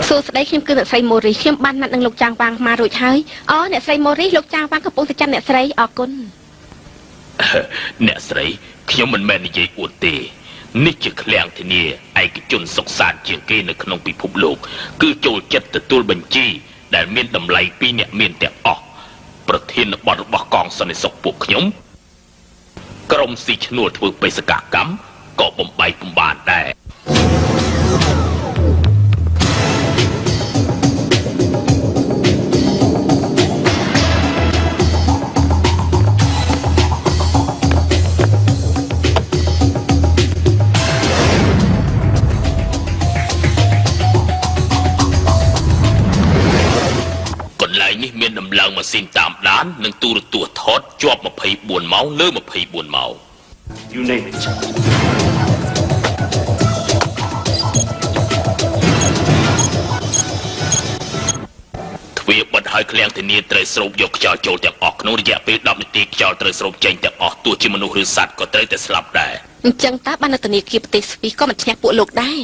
សួស្តីខ្ញុំគឺអ្នកស្រីម៉ូរីខ្ញុំបានណាត់នឹងលោកចាងវ៉ាងមករួចហើយអូអ្នកស្រីម៉ូរីលោកចាងវ៉ាងកំពុងតែចាំអ្នកស្រីអរគុណអ្នកស្រីខ្ញុំមិនមែននិយាយអួតទេនេះជាឃ្លាំងធានាឯកជនសុខសាន្តជាងគេនៅក្នុងពិភពលោកគឺចូលចិត្តទទួលបញ្ជីដែលមានតម្លៃពីអ្នកមានទាំងអស់ប្រធានបទរបស់កងសន្តិសុខពួកខ្ញុំក្រុមស៊ីឈ្នួលធ្វើបេសកកម្មក៏បំបីបំបានដែរនេះមានដំឡើងម៉ាស៊ីនតាមដាននិងទូរទស្សន៍ថតជាប់24ម៉ោងលើ24ម៉ោង You name it ទ្វារបិទឲ្យឃ្លាំងធានាត្រូវស្រូបយកខ្យល់ចូលទាំងអស់ក្នុងរយៈពេល10នាទីខ្យល់ត្រូវស្រូបចេញទាំងអស់ទោះជាមនុស្សឬសត្វក៏ត្រូវតែស្លាប់ដែរអញ្ចឹងតើបាននៅធនាគារប្រទេសស្វីសក៏មិនឈ្នះពួកលោកដែរ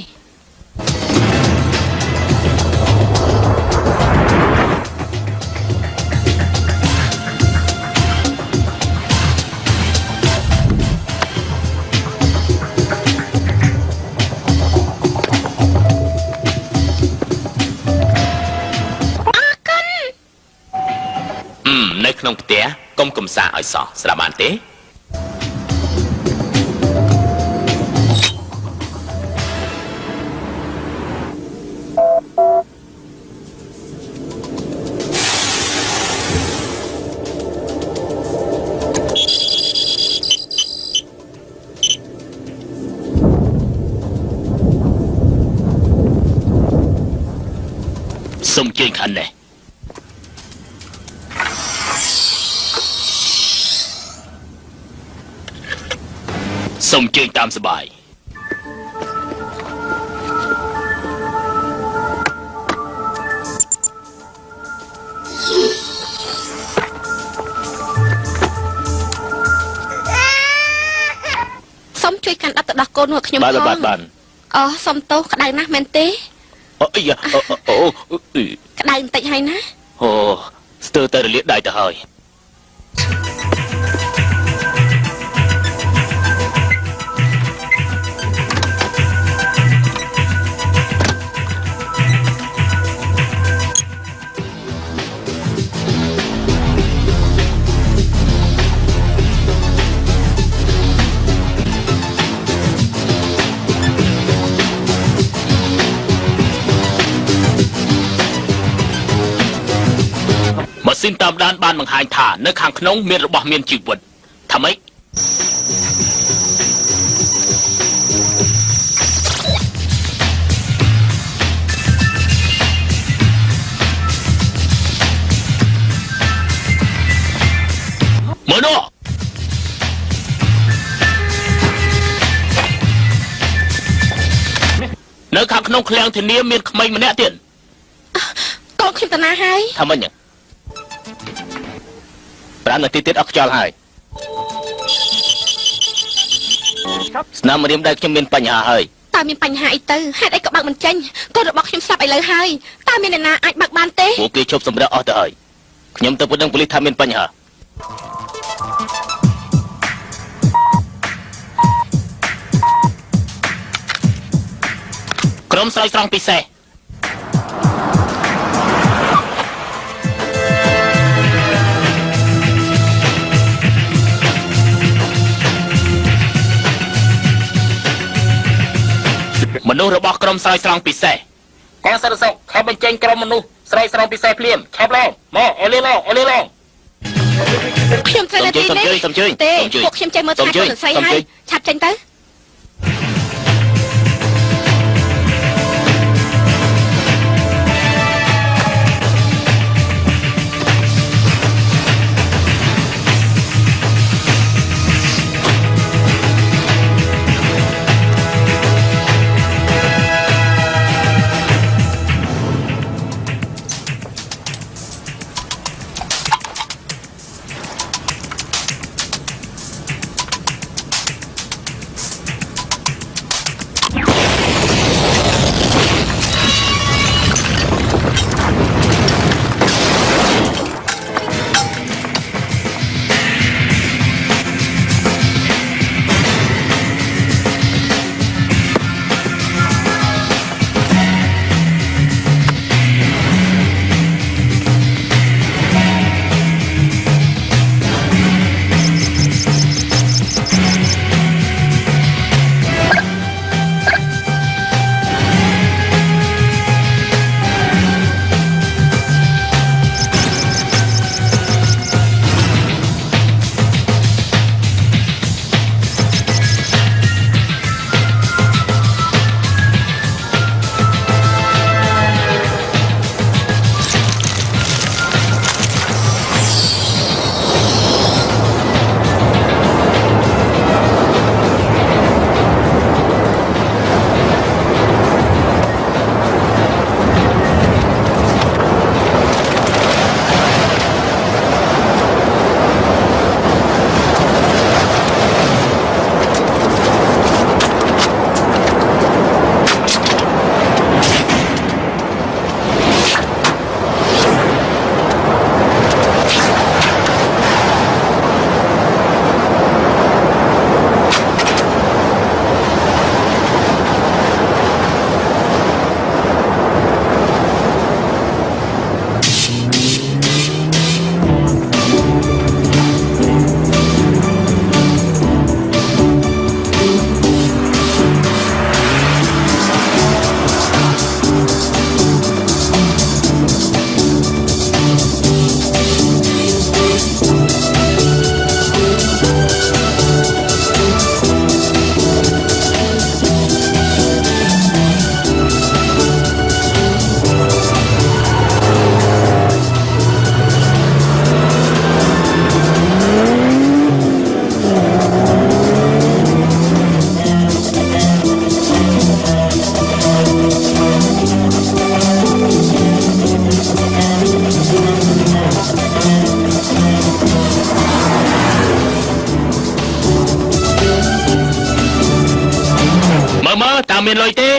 នៅក្នុងផ្ទះកុំកំសាឲ្យសោះស្ដាប់បានទេសូមជើញខាងនេះសូមជើញតាមសបាយសូមជួយកាន់ដាក់ទៅដោះកូនរបស់ខ្ញុំផងបានអូសូមទោសក្តៅណាស់មែនទេអូអីអូក្តៅបន្តិចហើយណាអូស្ទើរតែរលាកដៃទៅហើយម៉ាស៊ីនតាមដានបានបង្ហាញថានៅខាងក្នុងមានរបស់មានជីវិតថាម៉េចមើលនោះនៅខាងក្នុងឃ្លាំងធានាមានក្មេងម្នាក់ទៀតកូនខ្ញុំតាណាហើយថាម៉េច5នាទីទៀតអស់ខ្យល់ហើយស្នាមរៀមដែលខ្ញុំមានបញ្ហាហើយតើមានបញ្ហាអីទៅហេតុអីក៏បើកមិនចេញកូនរបស់ខ្ញុំស្លាប់ឥឡូវហើយតើមានអ្នកណាអាចបើកបានទេពួកគេឈប់សម្រាប់អស់ទៅហើយខ្ញុំទៅប្តឹងប៉ូលីសថាមានបញ្ហាក្រុមស្រោចស្រង់ពិសេសមនុស្សរបស់ក្រុមស្រោចស្រង់ពិសេសកងសន្តិសុខខំបញ្ចេញក្រុមមនុស្សស្រោចស្រង់ពិសេសភ្លាមឆាប់ឡើងមកអលីឡងខ្ញុំត្រូវនៅទីនេះទេពួកខ្ញុំចេះមើលថែកូនស្រីហើយឆាប់ចេញទៅ មានលុយទេ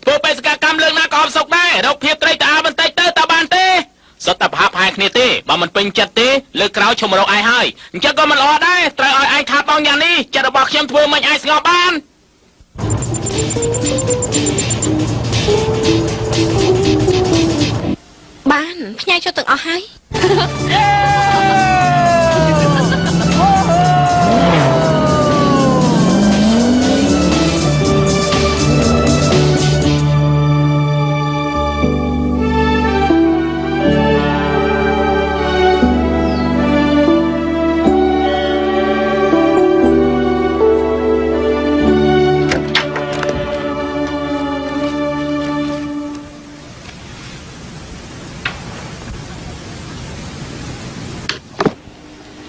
ធ្វើបេសកកម្មលើកណាក៏អត់សុខដែររកភាពត្រីតាបន្តិចទៅតើបានទេសុទ្ធតែប្រហាប់ហាយគ្នាទេបើមិនពេញចិត្តទេលើកក្រោយឈុំរកឯងហើយអញ្ចឹងក៏មិនល្អដែរត្រូវឲ្យឯងថាបងយ៉ាងនេះចិត្តរបស់ខ្ញុំធ្វើមិនឯងស្ងប់បានបានផ្ញើចូលទាំងអស់ហើយ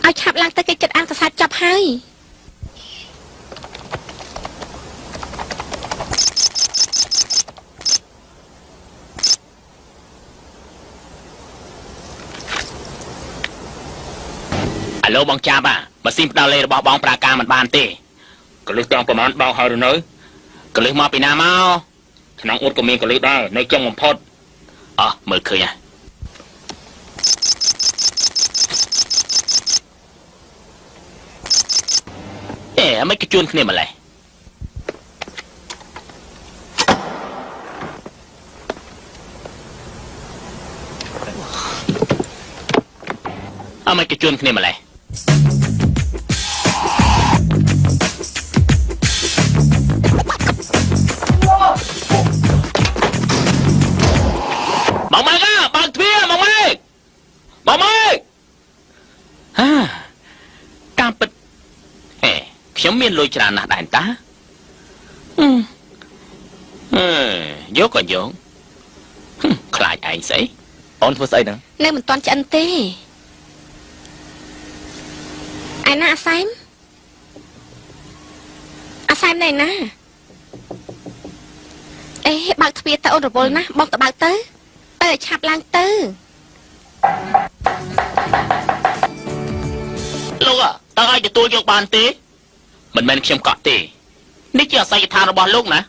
ឲ្យឆាប់ឡើងទៅគេចិត្តអានកសាច់ចាប់ហើយអាឡូបងចាប់ម៉ាស៊ីនផ្ដាល់លេខរបស់បងប្រើការមិនបានទេកលឹះត្រង់ប្រមាណបងហើយឬនៅកលឹះមកពីណាមកក្នុងអ៊ុតក៏មានកលឹះដែរនៅចុងបំផុតអោះមើលឃើញមិនក៏ជួនគ្នាម្លេះមិនក៏ជួនគ្នាម្លេះបងម៉ែកបើកទ្វារបងម៉ែកតាមពិតខ្ញុំមានលុយច្រើនណាស់ដែរតាយកក៏យកខ្លាចឯងស្អីអូនធ្វើស្អីហ្នឹងនៅមិនទាន់ឆ្អិនទេឯណាអាសែមណែណាបើកទ្វារទៅអូនរវល់ណាស់បងទៅបើកទៅឲ្យឆាប់ឡើងទៅលោកតើឲ្យទទួលយកបានទេមិនមែនខ្ញុំកក់ទេនេះជាអាស័យដ្ឋានរបស់លោកណា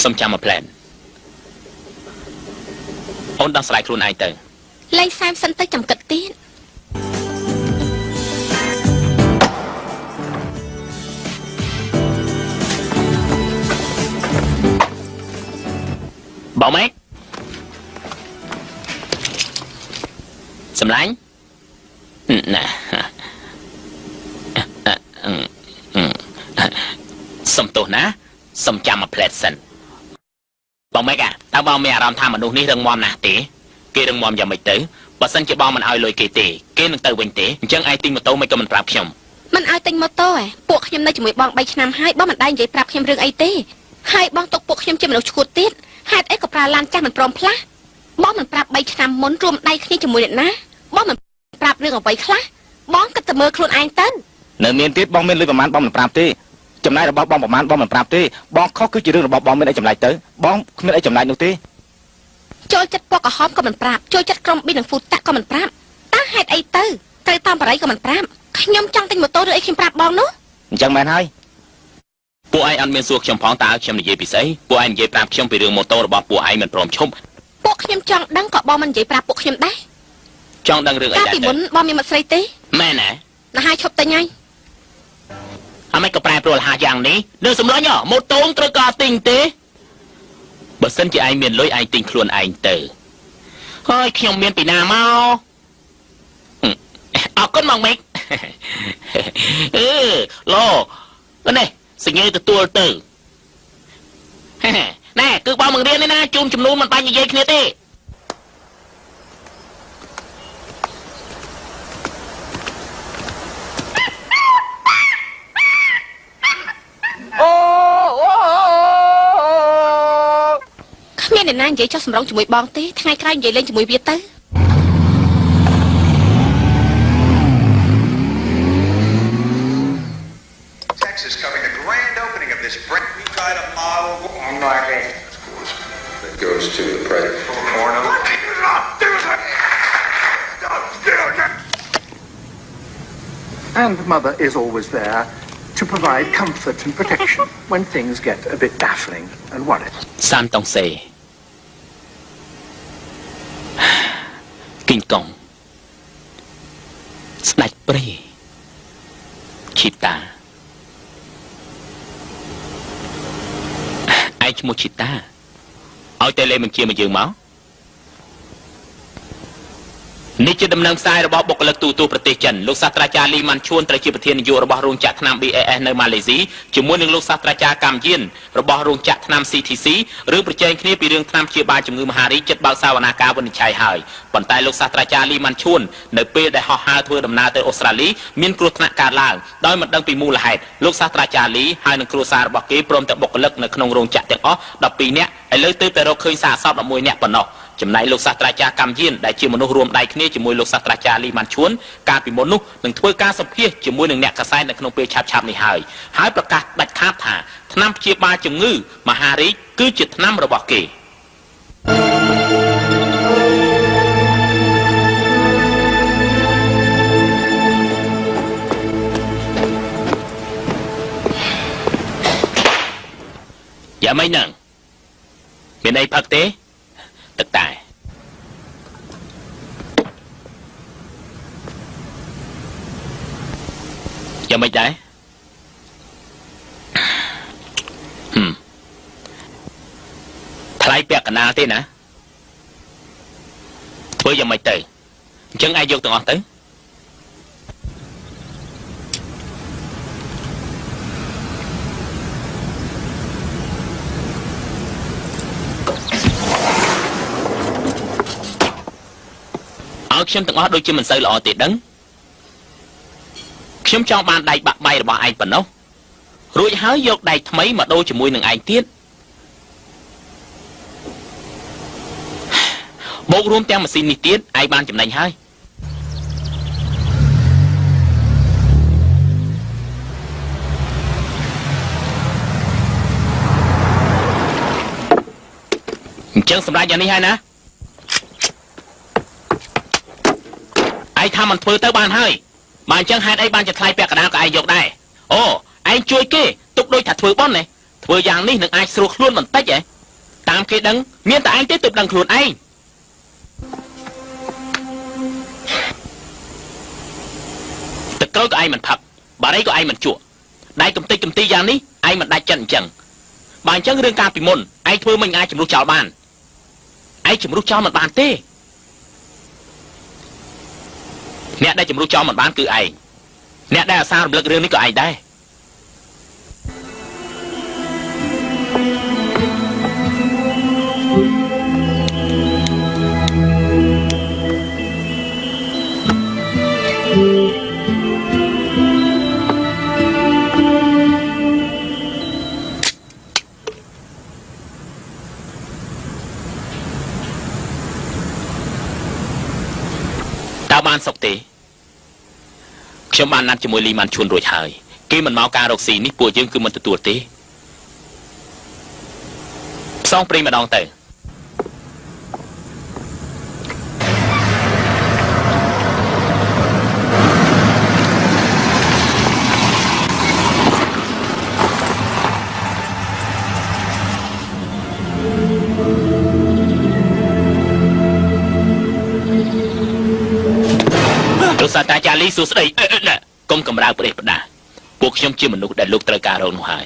សុំចាំមកផ្លែនអូនដោះស្រាយខ្លួនឯងទៅលេងសែមសិនទៅចាំគិតទៀតបងម៉េចសម្លាញ់ណាសុំទោសណាសុំចាំមកផ្លែតសិនបងម៉េចតើបងមានអារម្មណ៍ថាមនុស្សនេះរឹងមាំណាស់ទេគេរឹងមាំយ៉ាងម៉េចទៅបើសិនជាបងមិនឲ្យលុយគេទេគេនឹងទៅវិញទេអញ្ចឹងឯងទិញម៉ូតូមិនក៏មិនប្រាប់ខ្ញុំមិនឲ្យទិញម៉ូតូពួកខ្ញុំនៅជាមួយបង3ឆ្នាំហើយបងមិនដែរនិយាយប្រាប់ខ្ញុំរឿងអីទេហើយបងទុកពួកខ្ញុំជាមនុស្សឈួតទៀតហេតុអីក៏ប្រើឡានចាស់មិនព្រមផ្លាស់បងមិនប្រាប់3ឆ្នាំមុនរួមដៃគ្នាជាមួយអ្នកណាបងមិនប្រាប់រឿងអ្វីខ្លះបងគិតតែមើលខ្លួនឯងទៅនៅមានទៀតបងមានលុយប្រមាណបងមិនប្រាប់ទេចំណាយរបស់បងប្រមាណបងមិនប្រាប់ទេបងខុសគឺជារឿងរបស់បងមានអីចម្លែកទៅបងគ្មានអីចម្លែកនោះទេចូលចិត្តពណ៌ក្រហមក៏មិនប្រាប់ចូលចិត្តក្រុមប៊ីនិងហ្វូតាក៏មិនប្រាប់តើហេតុអីទៅត្រូវតាមបរិយក៏មិនប្រាប់ខ្ញុំចង់ទិញម៉ូតូឬអីខ្ញុំប្រាប់បងនោះអញ្ចឹងមែនហើយពួកឯងអត់មានសួរខ្ញុំផងតើខ្ញុំនិយាយពីស្អីពួកឯងនិយាយប្រាប់ខ្ញុំពីរឿងម៉ូតូរបស់ពួកឯងមិនព្រមឈប់ពួកខ្ញុំចង់ដឹងក៏បងមិននិយាយប្រាប់ពួកខ្ញុំដែរចង់ដឹងរឿងអីដែរពីមុនបងមានមិត្តស្រីទេមែនណាហើយឈប់ទៅញ៉ៃអាមិនក៏ប្រែប្រួលហាយ៉ាងនេះនឹងសម្លាញ់ម៉ូតូត្រូវការទិញទេបើសិនជាឯងមានលុយឯងទិញខ្លួនឯងទៅហើយខ្ញុំមានពីណាមកអរគុណមកម៉េចឡូនេះសញ្ញេទទួលទៅណែគឺបងមករៀននេះណាជូនចំនួនមិនបាញ់និយាយគ្នាទេគ្មានអ្នកណានិយាយចោះសម្រងជាមួយបងទេថ្ងៃក្រោយនិយាយលេងជាមួយវាទៅ Texas covering the grand opening of this brand new kind of model. I'm not that goes to the predator. And Mother is always there to provide comfort and protection when things get a bit baffling and worried. សានតុងសេគីងកុងស្ដេចព្រាឈីតាឯងឈ្មោះឈីតាឲ្យតែលេបញ្ជាមកយើងមកនេះជាដំណឹងផ្សាយរបស់បុគ្គលិកទូទៅប្រទេសចិនលោកសាស្ត្រាចារ្យលីម៉ាន់ឈួនត្រូវជាប្រធាននាយករបស់រោងចក្រថ្នាំ BAS នៅម៉ាឡេស៊ីជាមួយនឹងលោកសាស្ត្រាចារ្យកម្មយានរបស់រោងចក្រថ្នាំ CTC រឿងប្រជែងគ្នាពីរឿងថ្នាំព្យាបាលជំងឺមហារីកចិត្តបើកសវនាការវិនិច្ឆ័យហើយប៉ុន្តែលោកសាស្ត្រាចារ្យលីម៉ាន់ឈួននៅពេលដែលហោះហើរធ្វើដំណើរទៅអូស្ត្រាលីមានគ្រោះថ្នាក់កើតឡើងដោយមិនដឹងពីមូលហេតុលោកសាស្ត្រាចារ្យលីហើយនឹងគ្រួសាររបស់គេព្រមទាំងបុគ្គលិកនៅក្នុងរោងចក្រទាំងអស់12នាក់ឥឡូវទើបតែរកឃើញសាកសព11នាក់ប៉ុណ្ណោះចំណែកលោកសាស្ត្រាចារ្យកម្មយានដែលជាមនុស្សរួមដៃគ្នាជាមួយលោកសាស្ត្រាចារ្យលីម៉ាន់ឈួនកាលពីមុននោះនឹងធ្វើការសម្ភាសជាមួយនឹងអ្នកកសែតនៅក្នុងពេលឆាប់ៗនេះហើយប្រកាសដាច់ខាតថាថ្នាំព្យាបាលជំងឺមហារីកគឺជាថ្នាំរបស់គេយ៉ាងម៉េចហ្នឹងមានអីផឹកទេទឹកតែយ៉ាងម៉េចដែរថ្លៃពាក់កណ្ដាលទេណាធ្វើយ៉ាងម៉េចទៅអញ្ចឹងឯងយកទាំងអស់ទៅឲ្យខ្ញុំទាំងអស់ដូចជាមិនសូវល្អទេដឹងខ្ញុំចង់បានដៃបាក់បែករបស់ឯងប៉ុណ្ណោះរួចហើយយកដៃថ្មីមកដូរជាមួយនឹងឯងទៀតបូករួមទាំងម៉ាស៊ីននេះទៀតឯងបានចំណេញហើយអញ្ចឹងសម្រាប់យ៉ាងនេះហើយណាឯងថាមិនធ្វើទៅបានហើយបើអញ្ចឹងហេតុអីបានជាថ្លៃពាក់កណ្ដាលក៏ឯងយកដែរអូឯងជួយគេទុកដូចថាធ្វើបន់ណាធ្វើយ៉ាងនេះនឹងអាចស្រួលខ្លួនបន្តិចហ៎តាមគេដឹងមានតែឯងទេទើបដឹងខ្លួនឯងទឹកក្រូចក៏ឯងមិនផឹកបារីក៏ឯងមិនជក់ដៃកំតិចកំទីយ៉ាងនេះឯងមិនដាច់ចិត្តអញ្ចឹងបើអញ្ចឹងរឿងការពីមុនឯងធ្វើមិនអាចជំរុះចោលបានឯងជំរុះចោលមិនបានទេអ្នកដែលជំរុះចោលមិនបានគឺឯងអ្នកដែលអាសាររំលឹករឿងនេះក៏ឯងដែរតើបានសុខទេខ្ញុំបានណាត់ជាមួយលីម៉ាន់ឈួនរួចហើយគេមិនមកការរកស៊ីនេះពួកយើងគឺមិនទទួលទេផ្សងព្រេងម្ដងទៅលោកសាស្ត្រាចារ្យលីសួស្ដីណាកុំកំរើប្រទេសផ្ដាពួកខ្ញុំជាមនុស្សដែលលោកត្រូវការរកនោះហើយ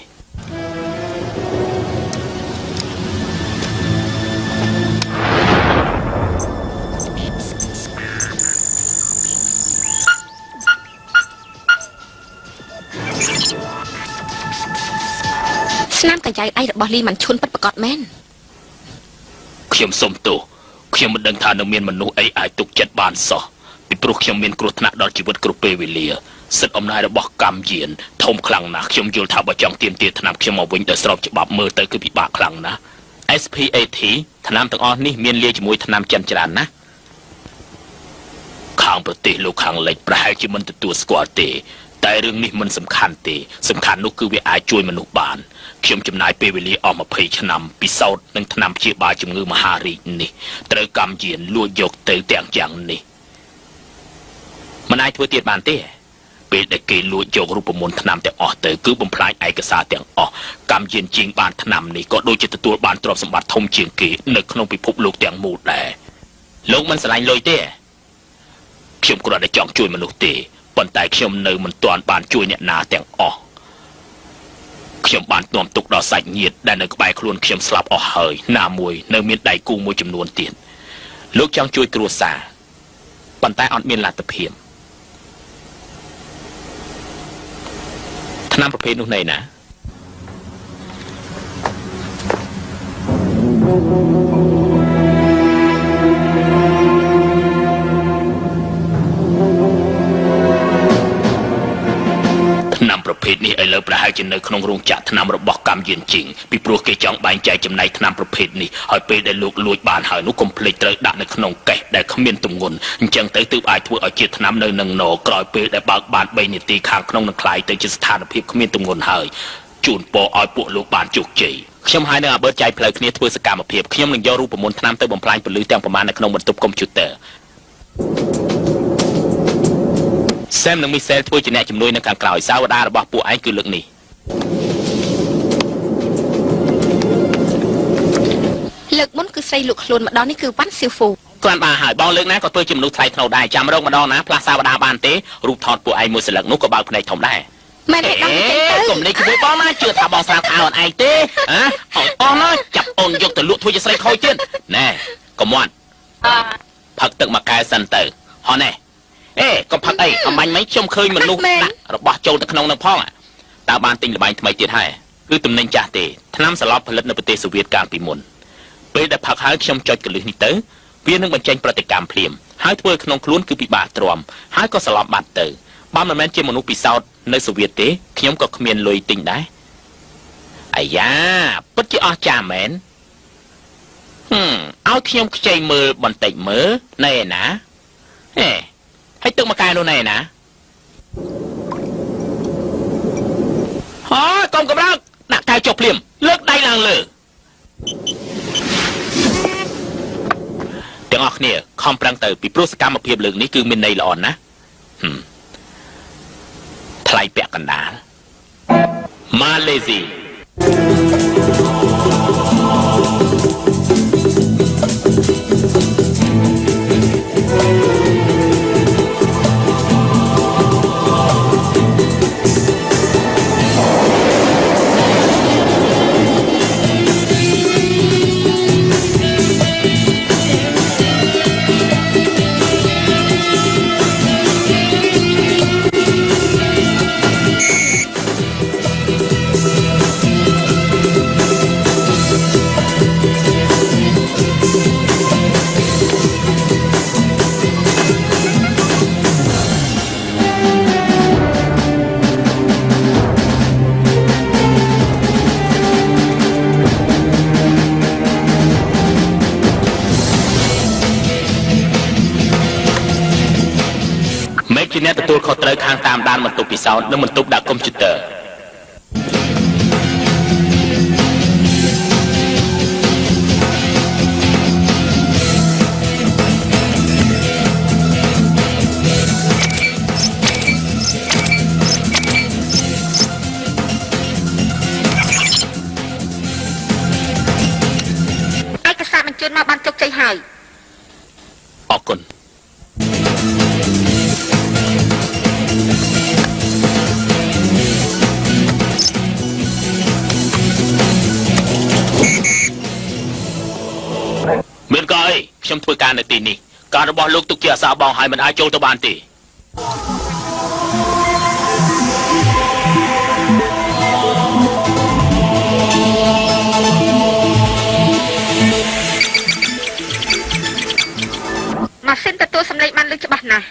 ស្នាមកញ្ចៅដៃរបស់លីម៉ាន់ឈុនពិតប្រាកដមែនខ្ញុំសុំទោសខ្ញុំមិនដឹងថានៅមានមនុស្សអីអាចទុកចិត្តបានសោះពីព្រោះខ្ញុំមានគ្រោះថ្នាក់ដល់ជីវិតគ្រប់ពេលវេលាសិទ្ធិអំណាចរបស់កម្មយានធំខ្លាំងណាស់ខ្ញុំយល់ថាបើចង់ទាមទារថ្នាំខ្ញុំមកវិញដោយស្របច្បាប់មើលទៅគឺពិបាកខ្លាំងណាស់ SPAT ថ្នាំទាំងអស់នេះមានលាយជាមួយថ្នាំចិនច្រើនណាស់ខាងប្រទេសលោកខាងលិចប្រហែលជាមិនទទួលស្គាល់ទេតែរឿងនេះមិនសំខាន់ទេសំខាន់នោះគឺវាអាចជួយមនុស្សបានខ្ញុំចំណាយពេលវេលាអស់20ឆ្នាំពិសោធន៍នឹងថ្នាំព្យាបាលជំងឺមហារីកនេះត្រូវកម្មយានលួចយកទៅទាំងយ៉ាងនេះមិនអាចធ្វើទៀតបានទេ ពេលដែលគេលួចយករូបមន្តថ្នាំទាំងអស់ទៅគឺបំផ្លាញឯកសារទាំងអស់កម្មយានជាងបានថ្នាំនេះក៏ដូចជាទទួលបានទ្រព្យសម្បត្តិធំជាងគេនៅក្នុងពិភពលោកទាំងមូលដែរលោកមិនស្រឡាញ់លុយទេខ្ញុំគ្រាន់តែចង់ជួយមនុស្សទេប៉ុន្តែខ្ញុំនៅមិនទាន់បានជួយអ្នកណាទាំងអស់ខ្ញុំបាននាំទុកដល់សាច់ញាតិដែលនៅក្បែរខ្លួនខ្ញុំស្លាប់អស់ហើយណាមួយនៅមានដៃគូមួយចំនួនទៀតលោកចង់ជួយគ្រួសារប៉ុន្តែអត់មានលទ្ធភាពថ្នាំប្រភេទនោះណែណាថ្នាំប្រភេទនេះឥឡូវប្រហែលជានៅក្នុងរោងចក្រថ្នាំរបស់កម្មយានជីងពីព្រោះគេចង់បែងចែកចំណែកថ្នាំប្រភេទនេះហើយពេលដែលលោកលួចបានហើយនោះកុំភ្លេចត្រូវដាក់នៅក្នុងកេសដែលគ្មានទម្ងន់អញ្ចឹងទៅទើបអាចធ្វើឲ្យជាថ្នាំនៅនឹងណក្រោយពេលដែលបើកបាន3នាទីខាងក្នុងនឹងคล้ายទៅជាស្ថានភាពគ្មានទម្ងន់ហើយជូនពរឲ្យពួកលោកបានជោគជ័យខ្ញុំហើយនឹងអាបឺតចែកផ្លូវគ្នាធ្វើសកម្មភាពខ្ញុំនឹងយករូបមន្តថ្នាំទៅបំផ្លាញពលិទាំងប្រមាណនៅក្នុងបន្ទប់កុំព្យូទ័រSam នឹង Michelle ធ្វើជាអ្នកជំនួយនៅខាងក្រោយសាវតារបស់ពួកឯងគឺលើកនេះលើកមុនគឺស្រីលក់ខ្លួនម្ដងនេះគឺវ៉ាន់សៀវហ្វូគ្រាន់បានហើយបងលើកណាក៏ធ្វើជាមនុស្សថ្លៃថ្នូរដែរចាំរងម្ដងណាផ្លាស់សាវតាបានទេរូបថតពួកឯងមួយស្លឹកនោះក៏បើកភ្នែកធំដែរមែនទេដល់ទៅកុំលេចជាមួយបងណាជឿថាបងស្រាប់អើអត់ឯងទេអស់ណាចាប់អូនយកទៅលក់ធ្វើជាស្រីខូចទៀតណែកុំមាត់ផឹកទឹកមួយកែវសិនទៅហោះណែកុំផឹកអីអំបញ្ញមិញខ្ញុំឃើញមនុស្សដាក់របស់ចូលទៅក្នុងនឹងផងតើបានទិញលបែងថ្មីទៀតហើយគឺទំនិញចាស់ទេថ្នាំសឡប់ផលិតនៅប្រទេសសូវៀតកាលពីមុនពេលដែលផឹកហើយខ្ញុំចុចកលឹះនេះទៅវានឹងបញ្ចេញប្រតិកម្មភ្លាមហើយធ្វើក្នុងខ្លួនគឺពិបាកទ្រាំហើយក៏ស្លាប់បាត់ទៅបើមិនមែនជាមនុស្សពិសោធន៍នៅសូវៀតទេខ្ញុំក៏គ្មានលុយទិញដែរអាយ៉ាពិតជាអស្ចារ្យមែនឲ្យខ្ញុំខ្ចីមើលបន្តិចមើលណែណាហើយទឹកមួយកែវនោះណែណាកុំកម្រើកដាក់កែវចុះភ្លាមលើកដៃឡើងលើទាំងអស់គ្នាខំប្រឹងទៅពីព្រោះសកម្មភាពលើកនេះគឺមានន័យល្អណាស់ថ្លៃពាក់កណ្ដាលម៉ាឡេស៊ីជាអ្នកទទួលខុសត្រូវខាងតាមដានបន្ទប់ពិសោធន៍និងបន្ទប់ដាក់កុំព្យូទ័រឯកសារបញ្ជូនមកបានជោគជ័យហើយអរគុណមានក៏អីខ្ញុំធ្វើការនៅទីនេះការរបស់លោកទុកជាអាសាបងហើយមិនអាចចូលទៅបានទេម៉ាស៊ីនទទួលសំឡេងបានលឺច្បាស់ណាស់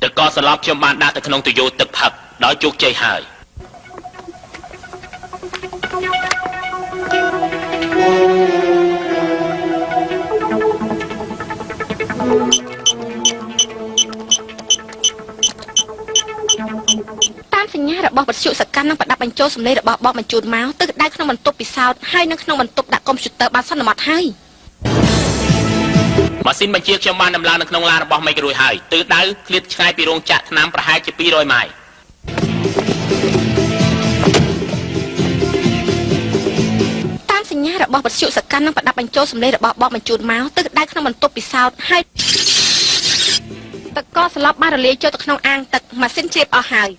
ទឹកកកសន្លប់ខ្ញុំបានដាក់ទៅក្នុងទុយោទឹកផឹកដោយជោគជ័យហើយ របស់វិទ្យុសកម្មនឹងប្រដាប់បញ្ចូលសម្លេងរបស់បងបញ្ជូនមកទៅដៅក្នុងបន្ទប់ពិសោធន៍ហើយនៅក្នុងបន្ទប់ដាក់កុំព្យូទ័របានសន្មត់ហើយម៉ាស៊ីនបញ្ជាខ្ញុំបានដំឡើងនៅក្នុងឡានរបស់មេករួយហើយទិសដៅឃ្លាតឆ្ងាយពីរោងចក្រថ្នាំប្រហែលជា200ម៉ាយតាមសញ្ញារបស់វិទ្យុសកម្មនឹងប្រដាប់បញ្ចូលសម្លេងរបស់បងបញ្ជូនមកទៅដៅក្នុងបន្ទប់ពិសោធន៍ហើយទឹកកកស្លាប់បានរលាយចូលទៅក្នុងអាងទឹកម៉ាស៊ីនជ្រាបអស់ហើយ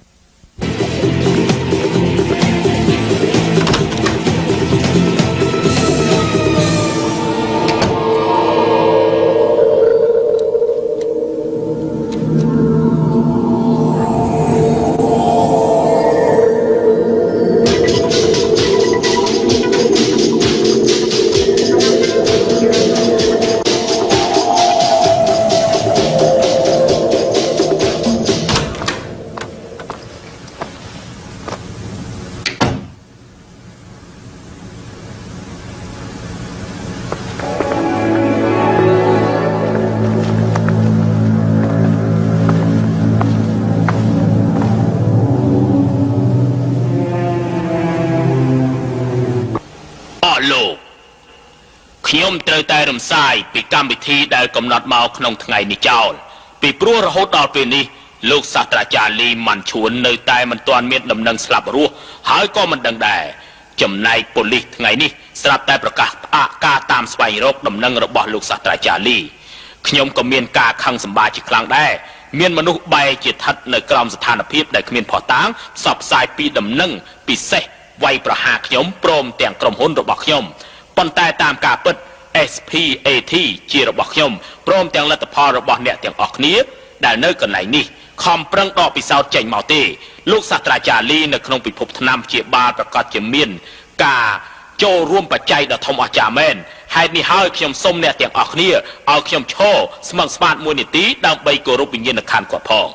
ខ្ញុំត្រូវតែរំសាយពីកម្មវិធីដែលកំណត់មកក្នុងថ្ងៃនេះចោលពីព្រោះរហូតដល់ពេលនេះលោកសាស្ត្រាចារ្យលីម៉ាន់ឈួននៅតែមិនទាន់មានដំណឹងស្លាប់រស់ហើយក៏មិនដឹងដែរចំណែកប៉ូលីសថ្ងៃនេះស្រាប់តែប្រកាសផ្អាកការតាមស្វែងរកដំណឹងរបស់លោកសាស្ត្រាចារ្យលីខ្ញុំក៏មានការខឹងសម្បាជាខ្លាំងដែរមានមនុស្សបែរជាស្ថិតនៅក្រោមស្ថានភាពដែលគ្មានភស្តុតាងផ្សព្វផ្សាយពីដំណឹងពិសេសវាយប្រហារខ្ញុំព្រមទាំងក្រុមហ៊ុនរបស់ខ្ញុំប៉ុន្តែតាមការពិតSPAT ជារបស់ខ្ញុំព្រមទាំងលទ្ធផលរបស់អ្នកទាំងអស់គ្នាដែលនៅកន្លែងនេះខំប្រឹងដកពិសោធន៍ចេញមកទេលោកសាស្ត្រាចារ្យលីនៅក្នុងពិភពថ្នាំព្យាបាលប្រកាសជាមានការចូលរួមបច្ច័យដ៏ធំអស្ចារ្យមែនហេតុនេះហើយខ្ញុំសូមអ្នកទាំងអស់គ្នាឲ្យខ្ញុំឈរស្មឹងស្មាត1នាទីដើម្បីគោរពវិញ្ញាណក្ខន្ធគាត់ផង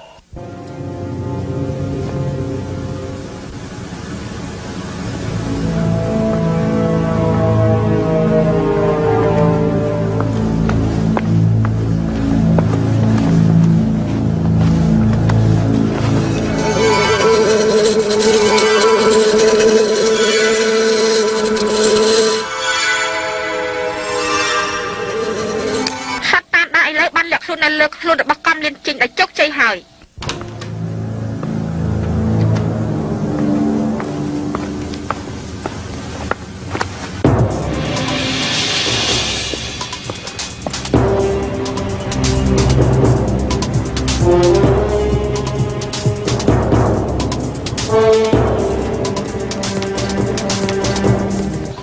ខ្លួនរបស់កំលៀនជិញឲ្យជោគជ័យហើយ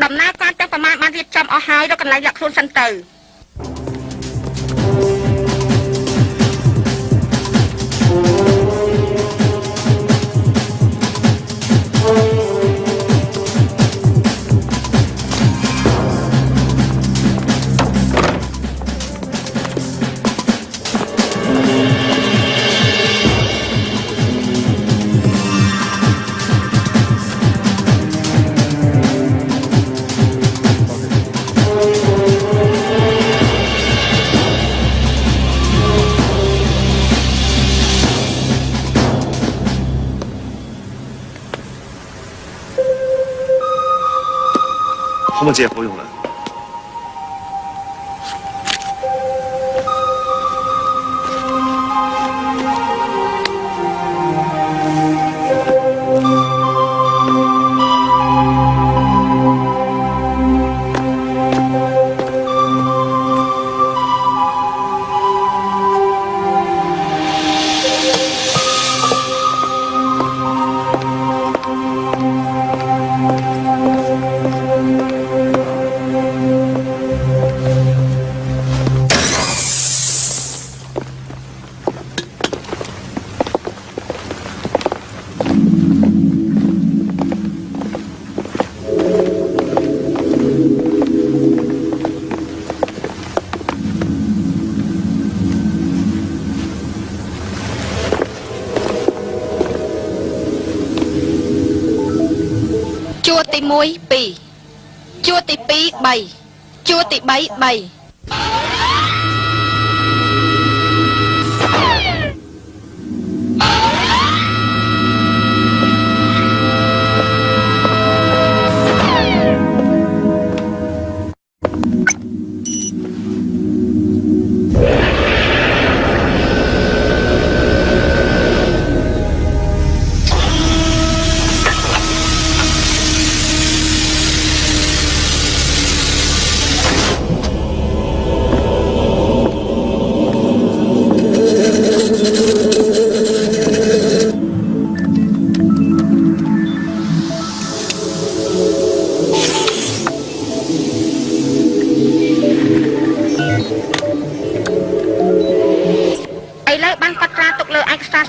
ដំណើរការទាំងប្រមាណបានរៀបចំអស់ហើយដល់កន្លែងលាក់ខ្លួនសិនទៅ我们解不用了。ជួរទី1 2ជួរទី2 3ជួរទី3 3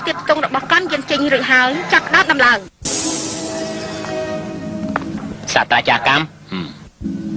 ស្ទាបស្ទង់របស់កម្មយានចេញឬហើយចាប់ដើមដំឡើង សាស្ត្រាចារ្យកម្ម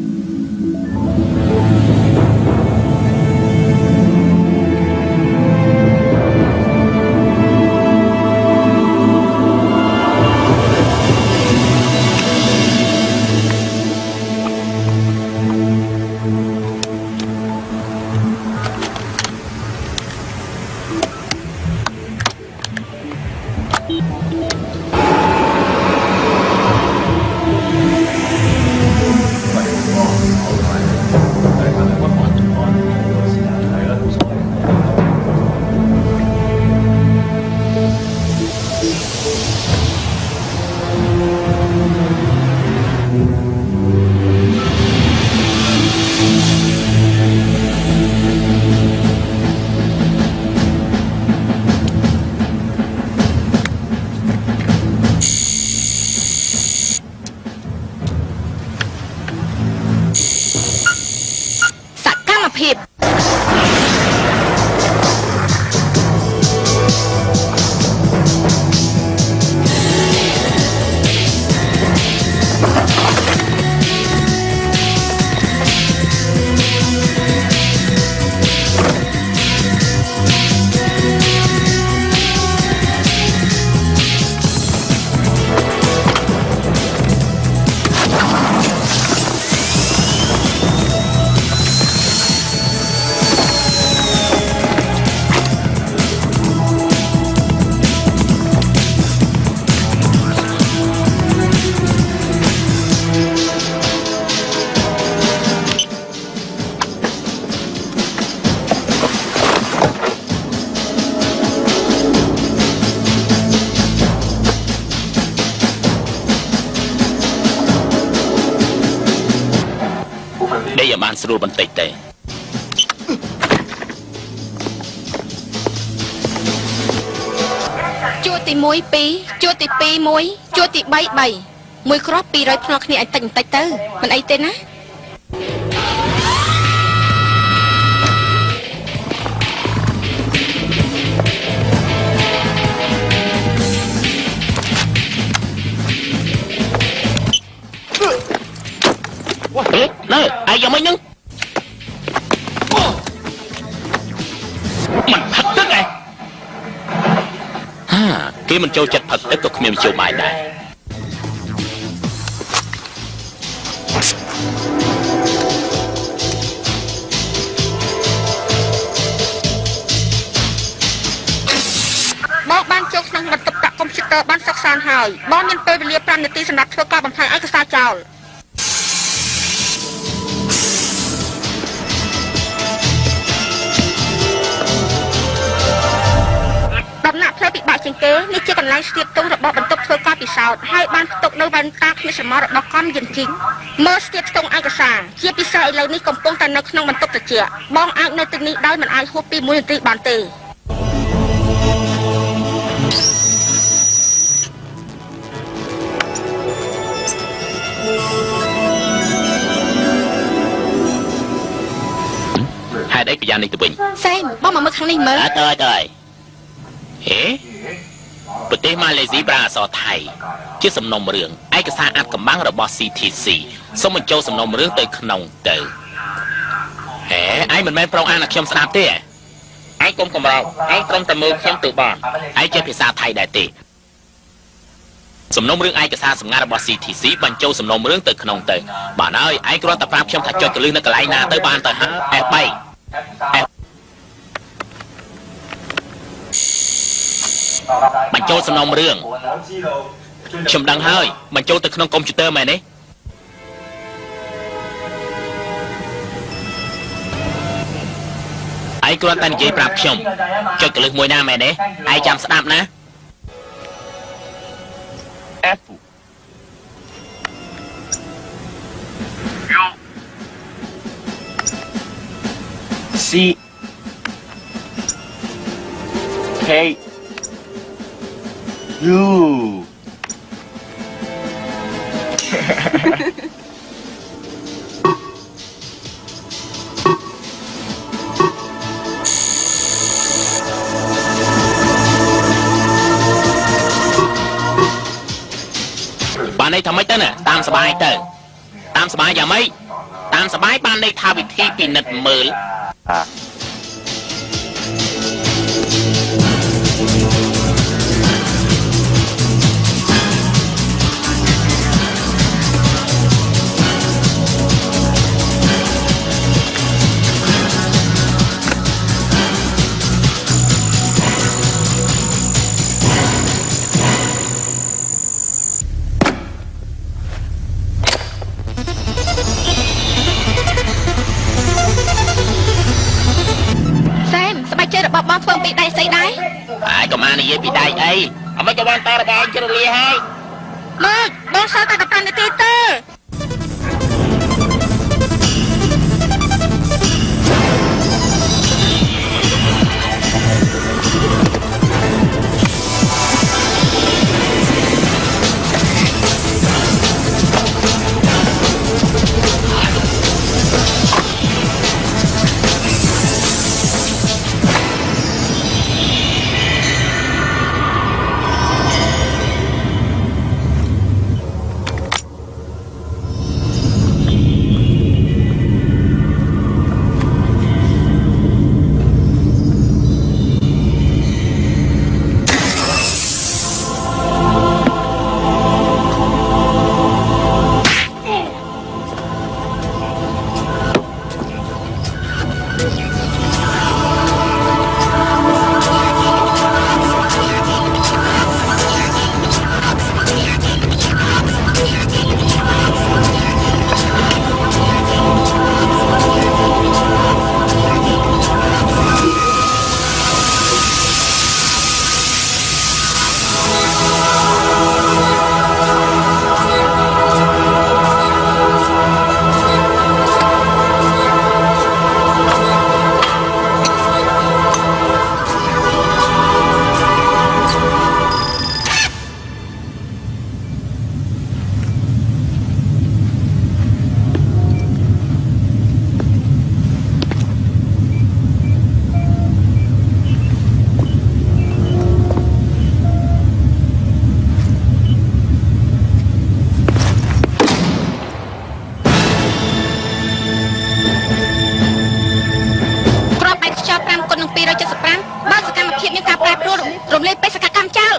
សកម្មភាព đây là bạn sưuបន្តិចទេ ជួរទី1 2ជួរទី2 1ជួរទី3 3មួយគ្រាប់200ភ្នាល់គ្នាឲ្យតិចបន្តិចទៅមិនអីទេណា Nè, ai giờ mới nâng mình thật tức này khi mình trâu chặt thật ít có mình trâu bài này bó ban chốt năng bật tập cả computer ban sắc san hỏi bó nhân tôi bị liệp plan để ti sản đặt cho ca bằng hai ai xa chào ដំណាក់ផ្លូវពិបាកជាងគេនេះជាកន្លែងស្ទាបទងរបស់បន្ទប់ធ្វើការពិសោធន៍ហើយបានផ្ទុកនៅវ៉ែនតាគ្មានសមររបស់កម្មយានជីងមើលស្ទាបស្ទង់ឯកសារជាពិសេសឥឡូវនេះកំពុងតែនៅក្នុងបន្ទប់ត្រជាក់បងអាចនៅទីនេះដោយមិនអាចហួសពី1នាទីបានទេ hai đấy bây giờ này tụi mình សេនបងមកមើលខាងនេះមើល tới hế ប្រទេសម៉ាឡេស៊ីប្រាអក្សរថៃជាសំណុំរឿងឯកសារអាត់កំបាំងរបស់ CTC សូមបញ្ចូលសំណុំរឿងទៅក្នុងទៅហេឯងមិនមែនប្រងអានឲ្យខ្ញុំស្ដាប់ទេឯងកុំកំរោលឯងត្រឹមតែមើលខ្ញុំទៅបងឯងចេះភាសាថៃដែរទេសំណុំរឿងឯកសារសម្ងាត់របស់ CTC បញ្ចូលសំណុំរឿងទៅក្នុងទៅបានហើយឯងគ្រាន់តែប្រាប់ខ្ញុំថាចុចកលឹះនៅកន្លែងណាទៅបានទៅហើយ F3 បញ្ចូលសំណុំរឿងខ្ញុំដឹងហើយបញ្ចូលទៅក្នុងកុំព្យូទ័រមែនទេឯងគ្រាន់តែនិយាយប្រាប់ខ្ញុំចុចកលឹះមួយណាមែនទេឯងចាំស្ដាប់ណា F C K U តាមសបាយទៅតាមសបាយយ៉ាងម៉េចតាមសបាយបានន័យថាវិធីពិនិត្យមើល សែមស្បែកជើងរបស់បងធ្វើពីដៃស្អីដែរ ហើយក៏មកនិយាយពីដៃអីអ្មេចក៏បានតរបស់ជ្រលាហើយ មើលបងសល់តែ15នាទីទេ រំលែកបេសកកម្មចោល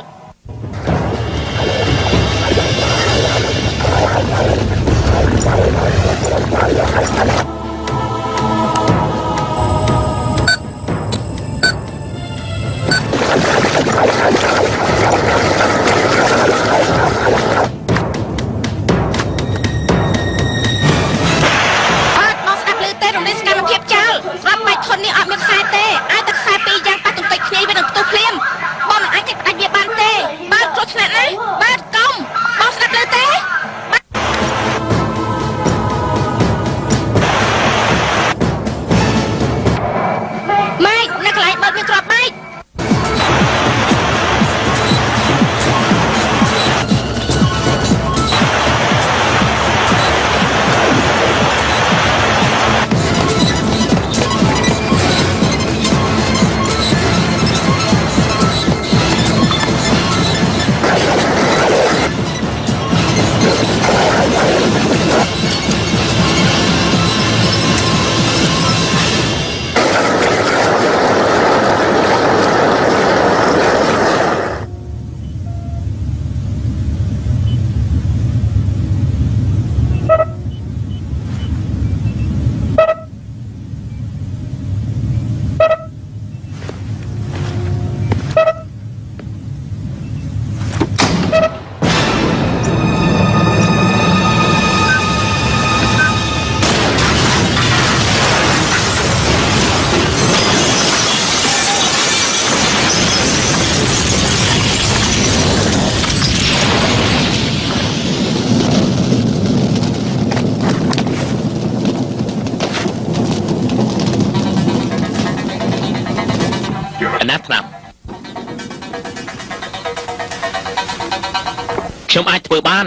ខ្ញុំអាចធ្វើបាន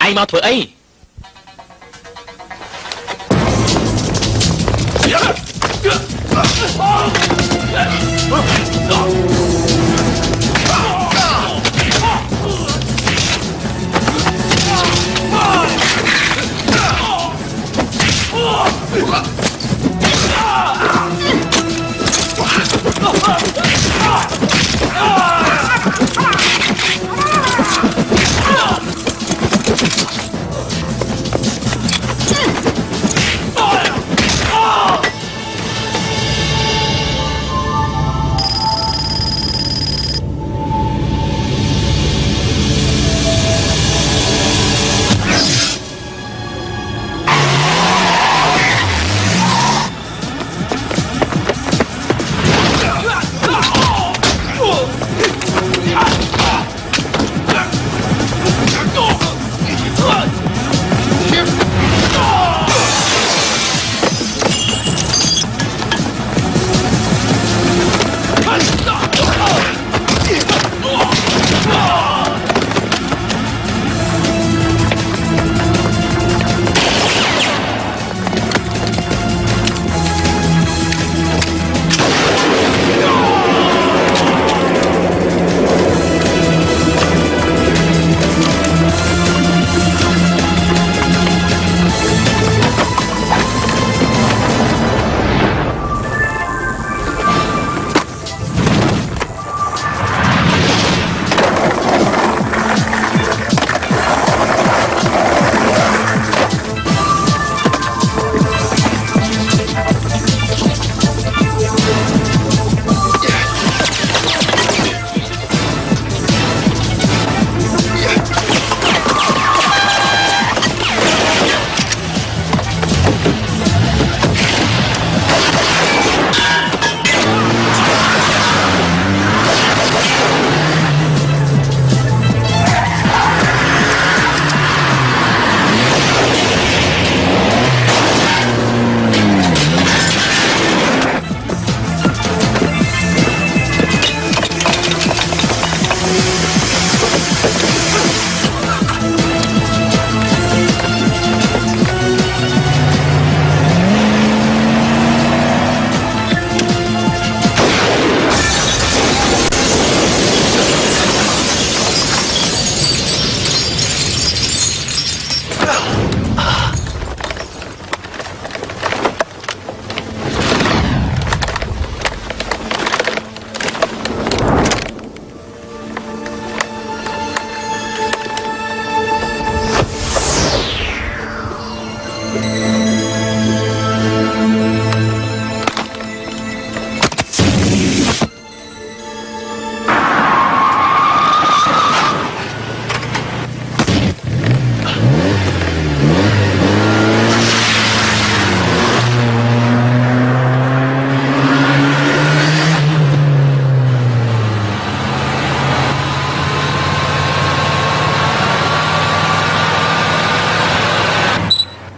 ឯងមកធ្វើអី Oh!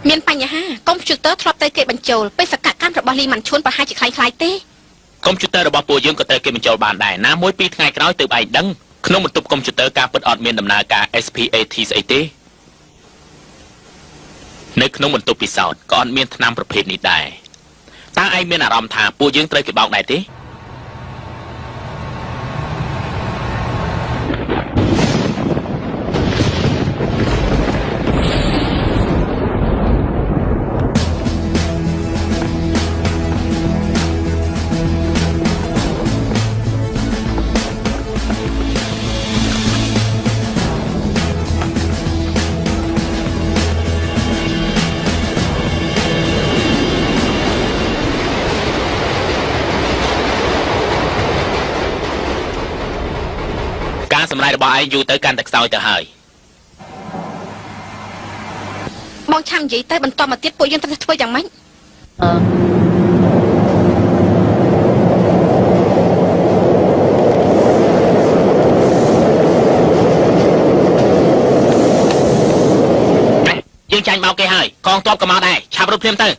មានបញ្ហាកុំព្យូទ័រធ្លាប់តែគេបញ្ចូលពេលសកកម្មរបស់លីម៉ាន់ឈួនប្រហែលជាคล้ายៗទេ កុំព្យូទ័ររបស់ពួកយើងក៏ត្រូវគេបញ្ចូលបានដែរណាមួយពីរថ្ងៃក្រោយទើបឯងដឹងក្នុងបន្ទប់កុំព្យូទ័រការពិតអត់មានដំណើរការ SPAT ស្អីទេនៅក្នុងបន្ទប់ពិសោធន៍ក៏អត់មានថ្នាំប្រភេទនេះដែរតើឯងមានអារម្មណ៍ថាពួកយើងត្រូវគេបោកដែរទេ ការសម្ដែងរបស់ឯងយូរទៅកាន់តែខ្សោយទៅហើយ បងឆាំនិយាយទៅបន្តមកទៀតពួកយើងត្រូវធ្វើយ៉ាងម៉េច យើងចាញ់មកគេហើយកងទ័ពក៏មកដែរឆាប់រត់ភ្លាមទៅ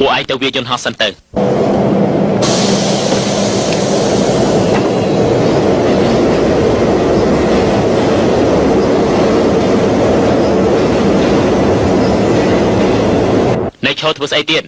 ពួកឯងទៅវាយន្តហោះសិនទៅ នៃឈរធ្វើស្អីទៀត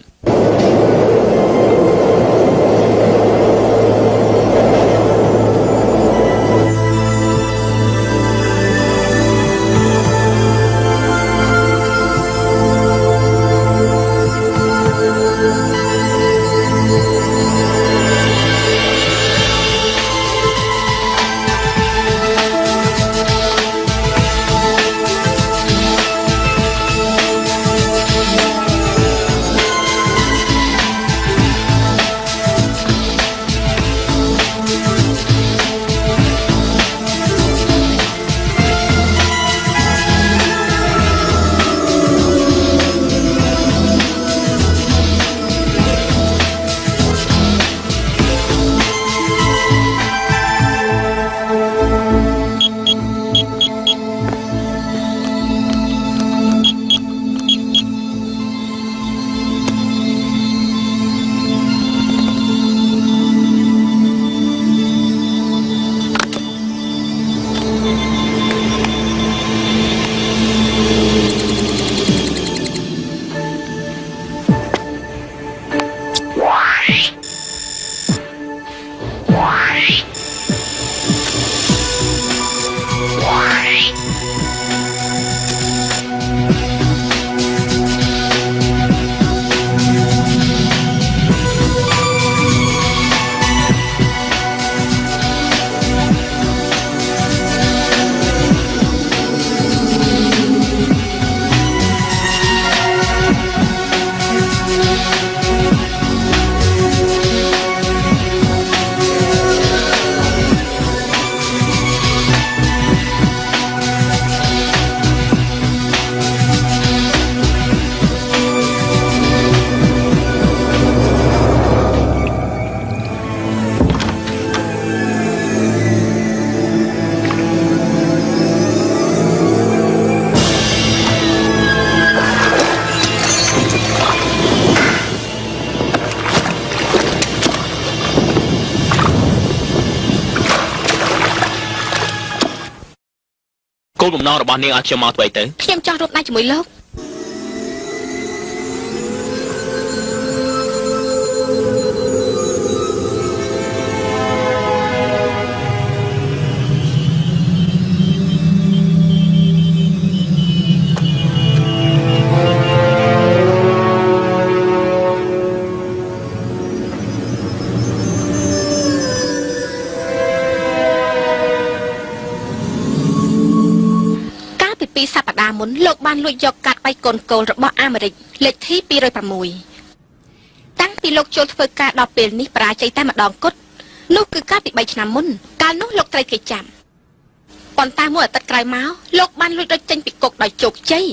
គោលបំណងរបស់នាងឲ្យខ្ញុំមកធ្វើអីទៅ ខ្ញុំចង់រួមដៃជាមួយលោក ក ដាលមុនលោកបានលួចយកកាតបៃកូនកូលរបស់អាមេរិកលេខទី206តាំងពីលោកចូលធ្វើការដល់ពេលនេះបរាជ័យតែម្ដងគត់នោះគឺកាលពី3ឆ្នាំមុនកាលនោះលោកត្រូវគេចាប់ប៉ុន្តែមួយអាទិត្យក្រោយមកលោកបានលួចរត់ចេញពីគុកដោយជោគជ័យ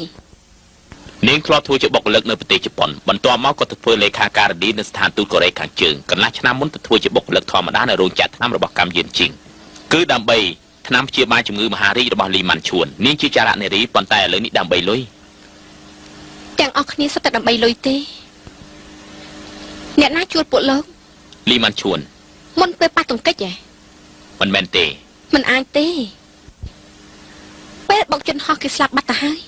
នាងធ្លាប់ធ្វើជាបុគ្គលិកនៅប្រទេសជប៉ុនបន្ទាប់មកក៏ទៅធ្វើលេខាការឌីនៅស្ថានទូតកូរ៉េខាងជើងកន្លះឆ្នាំមុនទៅធ្វើជាបុគ្គលិកធម្មតានៅរោងចក្រថ្នាំរបស់កម្មយានជីងគឺដើម្បីថ្នាំព្យាបាលជំងឺមហារីករបស់លីម៉ាន់ឈួននាងជាចារនារីប៉ុន្តែឥឡូវនេះដើម្បីលុយទាំងអស់គ្នាសុទ្ធតែដើម្បីលុយទេអ្នកណាជួលពួកលោក លីម៉ាន់ឈួន មុនពេលប៉ះទង្គិចហ៎ មិនមែនទេ មិនអាចទេពេលបុកជនហោះគេស្លាប់បាត់ទៅហើយ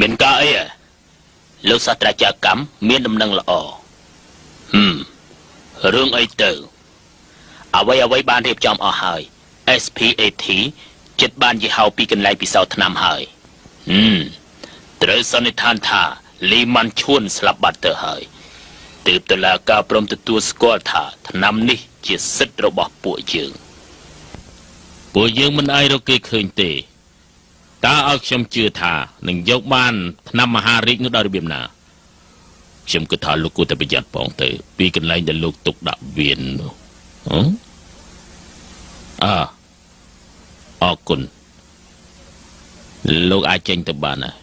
មានការអីលោកសាស្ត្រាចារ្យកម្មមានដំណឹងល្អរឿងអីទៅអ្វីបានរៀបចំអស់ហើយ SPAT ចិត្តបានយីហៅពីកន្លែងពិសោធន៍ថ្នាំហើយត្រូវសន្និដ្ឋានថាលីម៉ាន់ឈួនស្លាប់បាត់ទៅហើយទើបតុលាការព្រមទទួលស្គាល់ថាថ្នាំនេះជាសិទ្ធិរបស់ពួកយើងមិនអាចរកគេឃើញទេតើឲ្យខ្ញុំជឿថានឹងយកបានថ្នាំមហារីកនោះដោយរបៀបណាខ្ញុំគិតថាលោកគួរតែប្រយ័ត្នផងទៅពីកន្លែងដែលលោកទុកដាក់វៀននោះអរគុណលោកអាចចេញទៅបានហើយ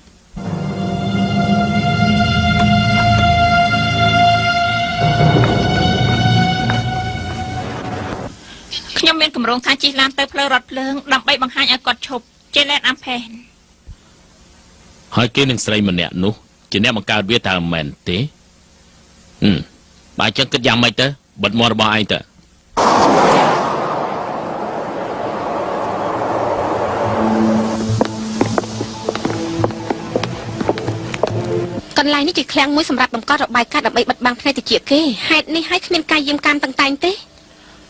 ខ្ញុំមានគម្រោងថាជិះឡានទៅផ្លូវរថភ្លើងដើម្បីបង្ហាញឲ្យគាត់ឈប់ជាលែនអាំផែនហើយគេនឹងស្រីម្នាក់នោះជាអ្នកបង្កើតវាតើមែនទេបើចឹងគិតយ៉ាងម៉េចទៅបិទមាត់របស់ឯងទៅកន្លែងនេះជាឃ្លាំងមួយសម្រាប់បង្កត់របាយការណ៍ដើម្បីបិទបាំងផ្នែកតិចគេហេតុនេះហើយគ្មានការយាមកាមតាំងតែងទេ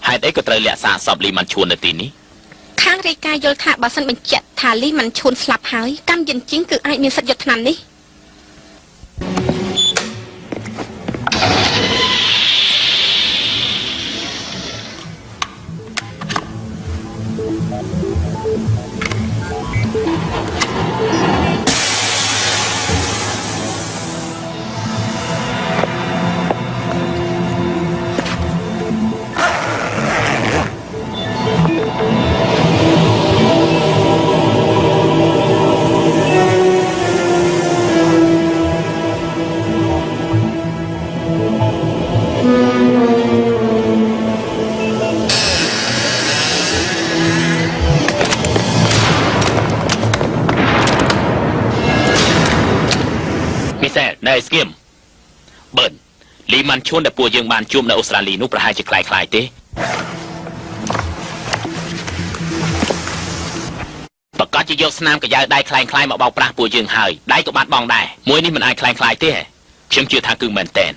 ហេតុអីក៏ត្រូវលាក់សាកសពលីម៉ាន់ឈួននៅទីនេះខាងរាយការណ៍យល់ថាបើសិនបញ្ជាក់ថាលីម៉ាន់ឈួនស្លាប់ហើយកម្មយានជីងគឺអាចមានសិទ្ធិយកថ្នាំនេះណែស្គៀមបឺនលីម៉ាន់ឈួនដែលពួកយើងបានជួបនៅអូស្ត្រាលីនោះប្រហែលជាคล้ายទេប្រកាសជាយកស្នាមកយ៉ាវដៃคล้ายមកបោកប្រាស់ពួកយើងហើយដៃក៏បាត់បង់ដែរមួយនេះមិនអាចคล้ายទេខ្ញុំជឿថាគឺមែនតែន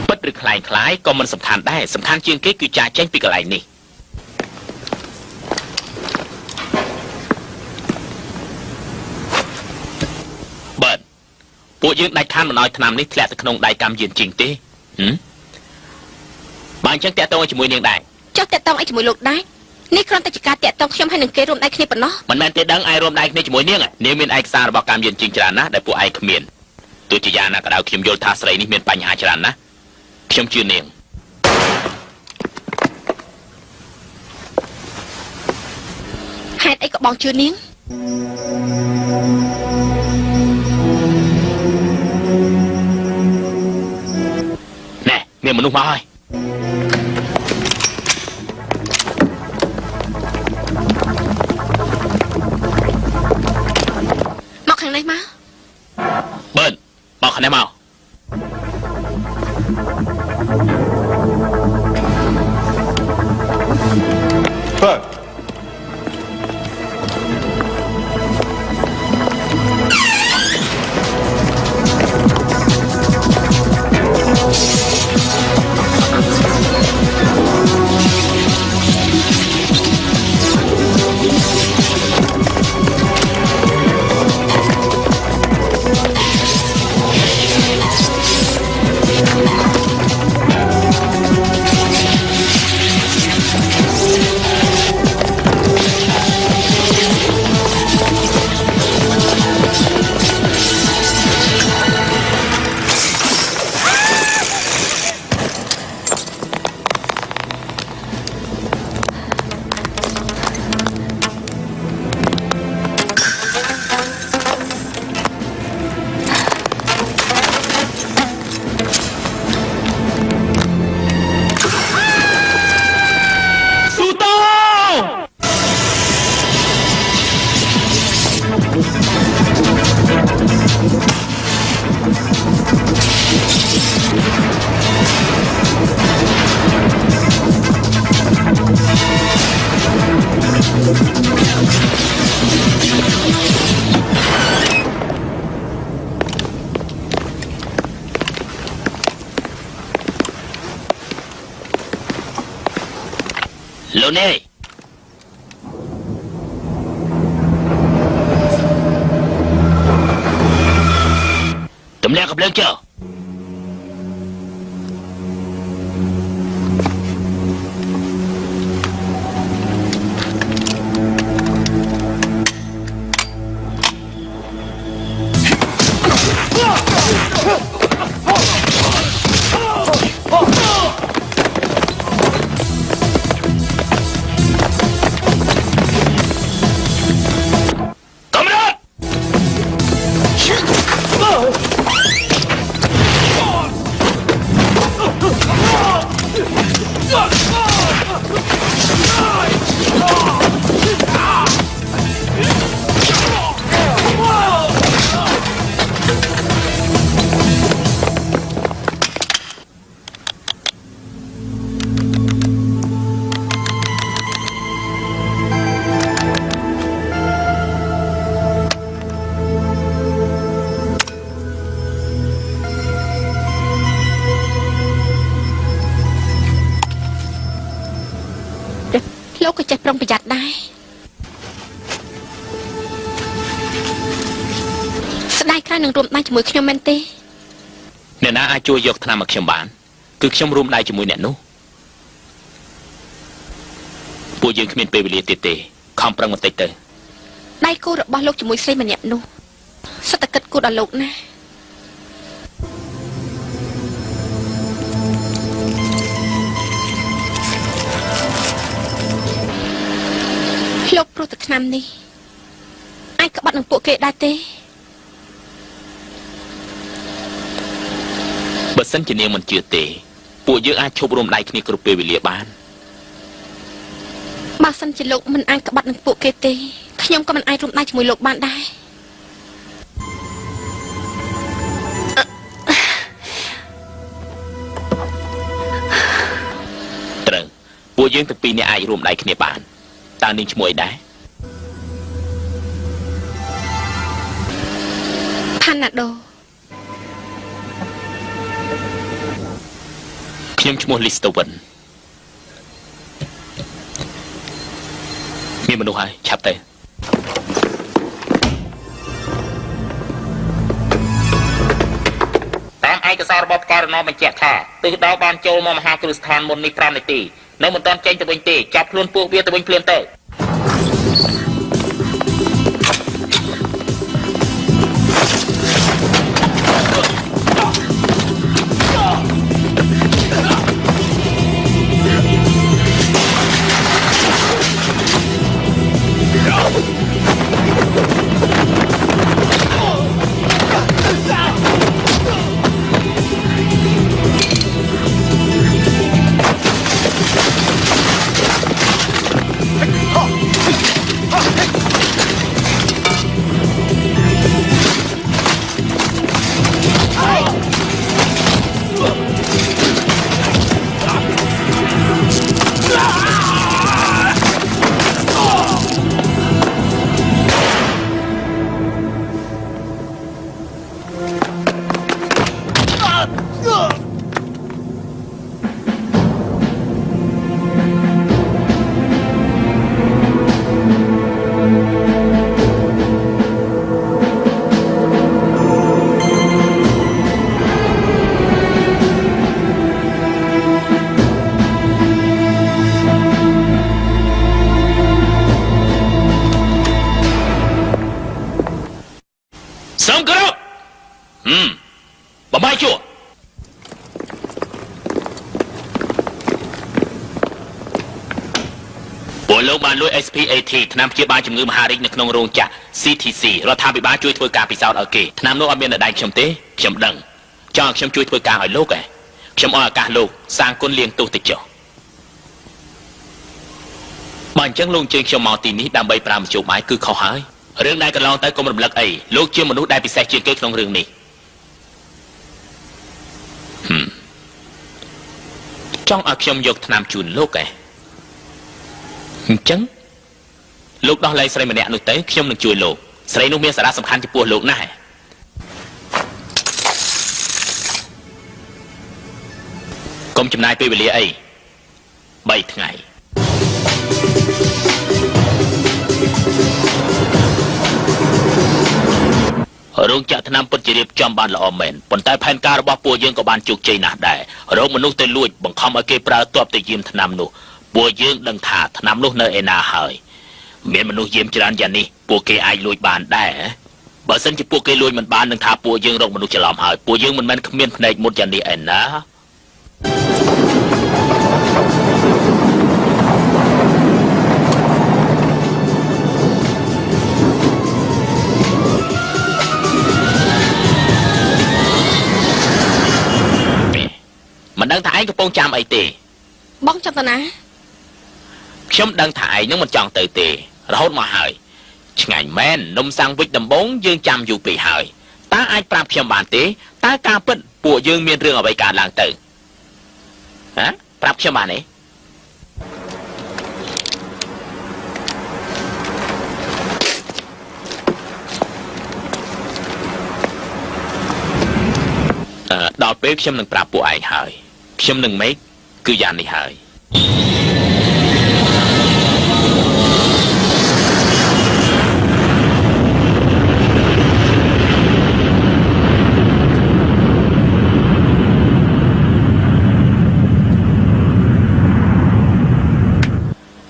ពិតឬคล้ายក៏មិនសំខាន់ដែរសំខាន់ជាងគេគឺចាចេញពីកន្លែងនេះពួកយើងដាច់ខានមិនឲ្យថ្នាំនេះធ្លាក់ទៅក្នុងដៃកម្មយានជីងទេបើអញ្ចឹងតាក់ទងជាមួយនាងដែរចុះតាក់ទងអីជាមួយលោកដែរនេះគ្រាន់តែជាការតាក់ទងខ្ញុំហើយនឹងគេរួមដៃគ្នាប៉ុណ្ណោះមិនមែនទេដឹងឯងរួមដៃគ្នាជាមួយនាងនាងមានឯកសាររបស់កម្មយានជីងច្រើនណាស់ដែលពួកឯងគ្មានទោះជាយ៉ាងណាក៏ដោយខ្ញុំយល់ថាស្រីនេះមានបញ្ហាច្រើនណាស់ខ្ញុំជឿនាងហេតុអីក៏បងជឿនាងមានមនុស្សមកហើយមកខាងនេះមកបឺនមកខាងនេះមកបឺន លោកនេះទម្លាក់កំភ្លើងចុះលោកក៏ចេះប្រុងប្រយ័ត្នដែរស្ដាយក្រោយនឹងរួមដៃជាមួយខ្ញុំមែនទេអ្នកណាអាចជួយយកថ្នាំមកខ្ញុំបានគឺខ្ញុំរួមដៃជាមួយអ្នកនោះពួកយើងគ្មានពេលវេលាទៀតទេខំប្រឹងបន្តិចទៅដៃគូរបស់លោកជាមួយស្រីម្នាក់នោះសិតតែគិតគូរដល់លោកណាលោកព្រោះតែឆ្នាំនេះអាចក្បត់នឹងពួកគេដែរទេបើសិនជានាងមិនជឿទេពួកយើងអាចឈប់រួមដៃគ្នាគ្រប់ពេលវេលាបានបើសិនជាលោកមិនអាចក្បត់នឹងពួកគេទេខ្ញុំក៏មិនអាចរួមដៃជាមួយលោកបានដែរត្រូវពួកយើងទាំងពីរនាក់អាចរួមដៃគ្នាបានតើនាងឈ្មោះអីដែរផាណាដូខ្ញុំឈ្មោះលីស្តូវិនមានមនុស្សហើយឆាប់ទៅតាមឯកសាររបស់ផ្កាយរណបញ្ជាក់ថាទិសដៅបានចូលមកមហាគ្រឹះស្ថានមុននេះ5នាទីនៅមិនទាន់ចេញទៅវិញទេចាប់ខ្លួនពួកវាទៅវិញភ្លាមទៅបបាយជួពលលោកបានលួច SPAT ថ្នាំព្យាបាលជំងឺមហារីកនៅក្នុងរោងចក្រ CTC រដ្ឋាភិបាលជួយធ្វើការពិសោធន៍ឲ្យគេថ្នាំនោះអត់មាននៅដៃខ្ញុំទេខ្ញុំដឹងចង់ឲ្យខ្ញុំជួយធ្វើការឲ្យលោកឯងខ្ញុំអរឱកាសលោកសាងគុណលៀងទោសតិចចុះបើអញ្ចឹងលោកអញ្ជើញខ្ញុំមកទីនេះដើម្បីប្រាំជោគបាយគឺខុសហើយរឿងដែលកន្លងទៅកុំរំលឹកអីលោកជាមនុស្សដែលពិសេសជាងគេក្នុងរឿងនេះចង់ឲ្យខ្ញុំយកថ្នាំជូនលោកឯងអញ្ចឹងលោកដោះលែងស្រីម្នាក់នោះទៅខ្ញុំនឹងជួយលោកស្រីនោះមានសារៈសំខាន់ចំពោះលោកណាស់កុំចំណាយពេលវេលាអី3ថ្ងៃ រោងចក្រថ្នាំពិតជារៀបចំបានល្អមែនប៉ុន្តែផែនការរបស់ពួកយើងក៏បានជោគជ័យណាស់ដែររោងមនុស្សទៅលួចបង្ខំឲ្យគេប្រើទ័ពទៅយាមថ្នាំនោះពួកយើងដឹងថាថ្នាំនោះនៅឯណាហើយមានមនុស្សយាមច្រើនយ៉ាងនេះពួកគេអាចលួចបានដែរបើសិនជាពួកគេលួចមិនបាននឹងថាពួកយើងរកមនុស្សច្រឡំហើយពួកយើងមិនមែនគ្មានភ្នែកមុតយ៉ាងនេះឯណាមិនដឹងថាឯងកំពុងចាំអីទេបងចាំតាណាខ្ញុំដឹងថាឯងនឹងមិនចង់ទៅទេរហូតមកហើយឆ្ងាញ់មែននំសាំងវិចដំបងយើងចាំយូរពេកហើយតើអាចប្រាប់ខ្ញុំបានទេតើការពិតពួកយើងមានរឿងអ្វីកើតឡើងទៅហ៎ប្រាប់ខ្ញុំបានទេដល់ពេលខ្ញុំនឹងប្រាប់ពួកឯងហើយខ្ញុំនឹងមេឃគឺយ៉ាងនេះហើយ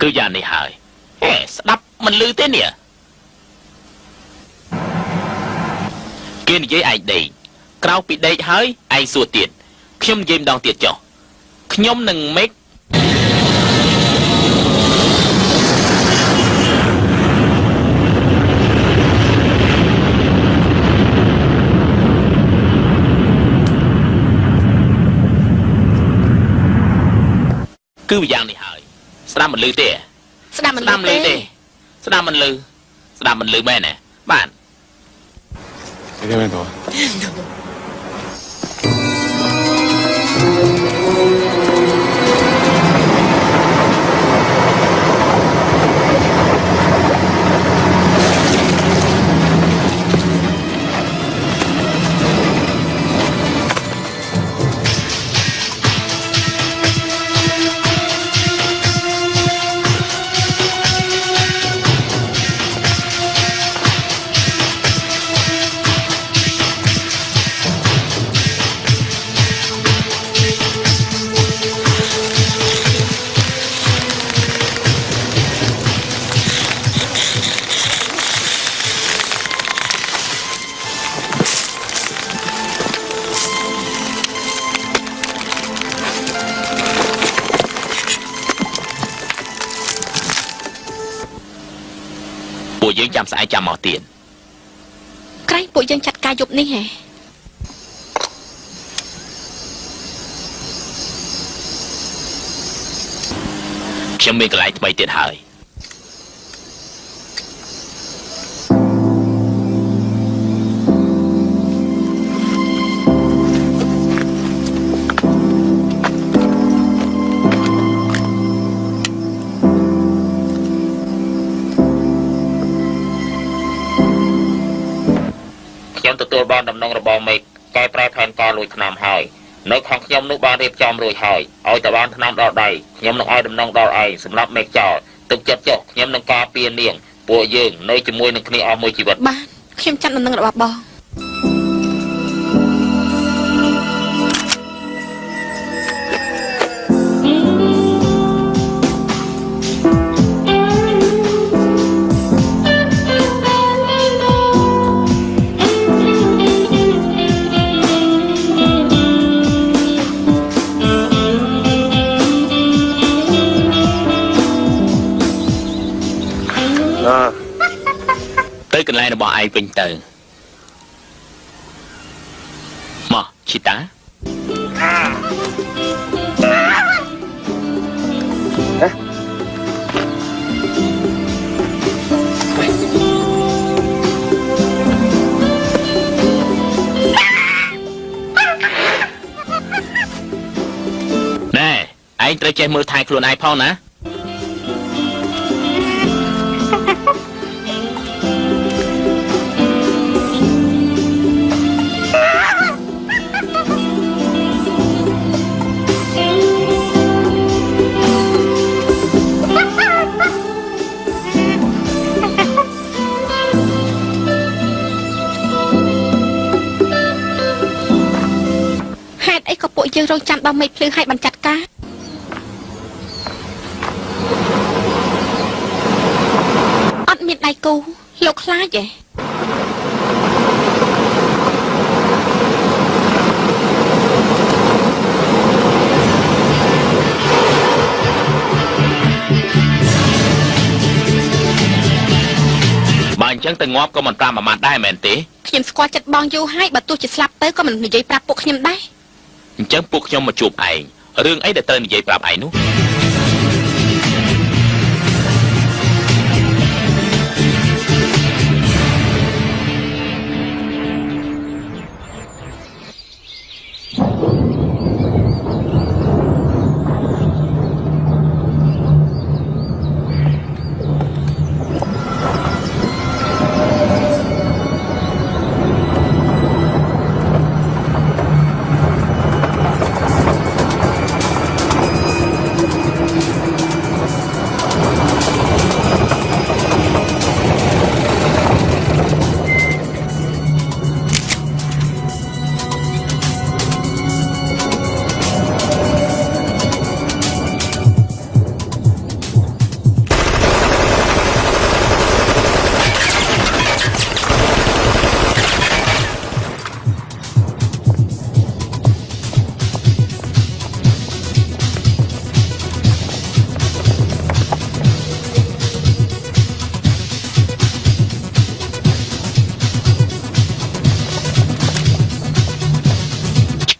គឺយ៉ាងនេះហើយស្ដាប់មិនឮទេនេះគេនិយាយឯងដេកក្រៅពីដេកហើយឯងសួរទៀតខ្ញុំនិយាយម្ដងទៀតចុះខ្ញុំនឹងមេឃគឺយ៉ាងនេះហើយស្ដាប់មិនឮទេស្ដាប់មិនឮទេស្ដាប់មិនឮស្ដាប់មិនឮមែនទេបាទ ពួកយើងចាំស្អែកចាំមកទៀតក្រែងពួកយើងចាត់ការយប់នេះហ៎ខ្ញុំមានកន្លែងថ្មីទៀតហើយទទួលបានដំណឹងរបស់មេឃកែប្រែផែនការលួចថ្នាំហើយនៅខាងខ្ញុំនោះបានរៀបចំរួចហើយឲ្យតែបានថ្នាំដល់ដៃខ្ញុំនឹងឲ្យដំណឹងដល់ឯងសម្រាប់មេឃចោលទុកចិត្តចុះខ្ញុំនឹងការពារនាងពួកយើងនៅជាមួយនឹងគ្នាអស់មួយជីវិតបាទខ្ញុំចាំដំណឹងរបស់បងទៅកន្លែងរបស់ឯងវិញទៅមកឈីតាណែឯងត្រូវចេះមើលថែខ្លួនឯងផងណា យើងរងចាំដល់មេឃភ្លឺឲ្យបានចាត់ការអត់មានដៃគូលោកខ្លាចទេបើអញ្ចឹងទៅងាប់ក៏មិនប្រាប់អាម៉ាត់ដែរមែនទេ ខ្ញុំស្គាល់ចិត្តបងយូរហើយបើទោះជាស្លាប់ទៅក៏មិននិយាយប្រាប់ពួកខ្ញុំដែរ អញ្ចឹងពួកខ្ញុំមកជួបឯងរឿងអីដែលត្រូវនិយាយប្រាប់ឯងនោះ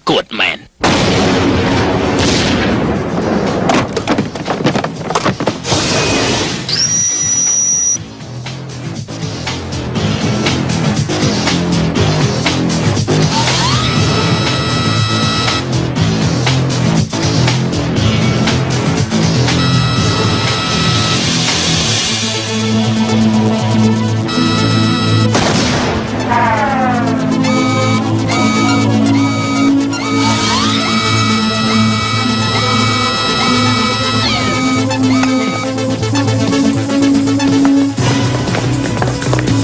គួតមែន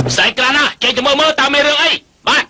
ផ្សាយក្រាណាចេញទៅមើលតើមានរឿងអីបាទ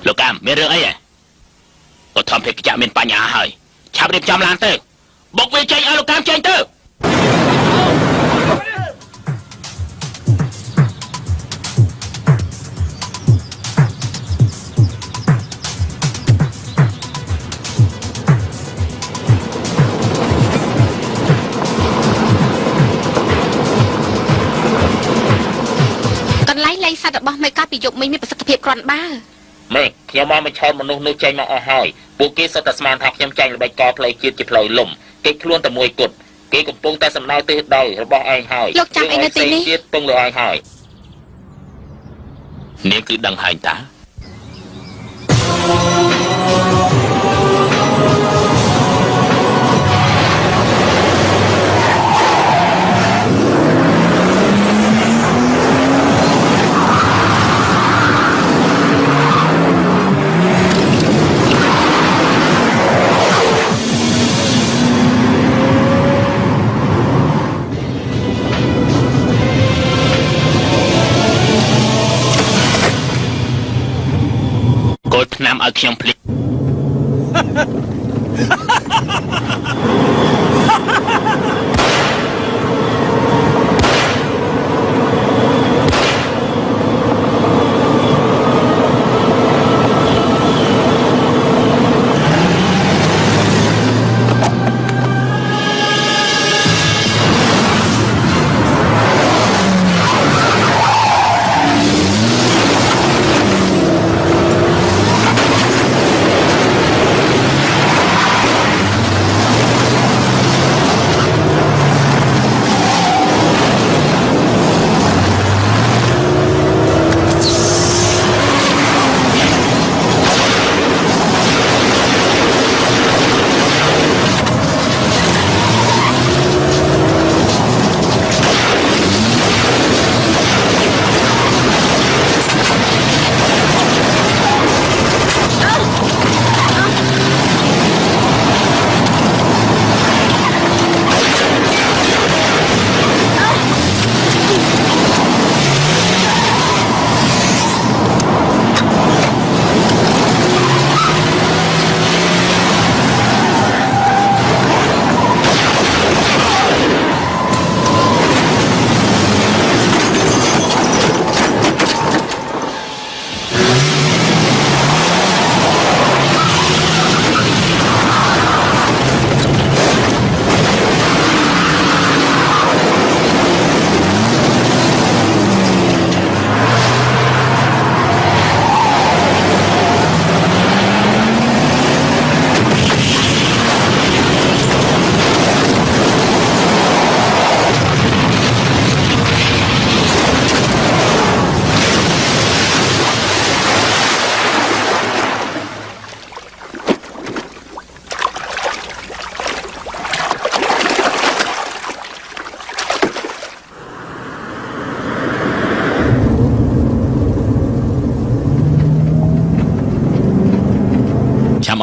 លោកកាមមានរឿងអីហ៎ឧទ្ធម្ភាគចៈមានបញ្ហាហើយឆាប់រៀបចំឡានទៅបុកវាចេញឲ្យលោកកាមចេញទៅកន្លែងលេងសត្វរបស់មេកាពីយប់មិញមានប្រសិទ្ធភាពគ្រាន់បើ មេខ្ញុំមកបញ្ឆោតមនុស្សនោះចេញមកអស់ហើយពួកគេសុទ្ធតែស្មានថាខ្ញុំចាញ់ល្បិចកលផ្លូវជាតិជាផ្លូវលំគេខ្លួនតែមួយគត់គេកំពុងតែសំដៅទិសដៅរបស់ឯងហើយ លោកចាំអីនៅទីនេះ ទៀតពឹងលើឯងហើយនាងគឺដឹងហើយតា គោលឆ្នាំឲ្យខ្ញុំភ្លេច ក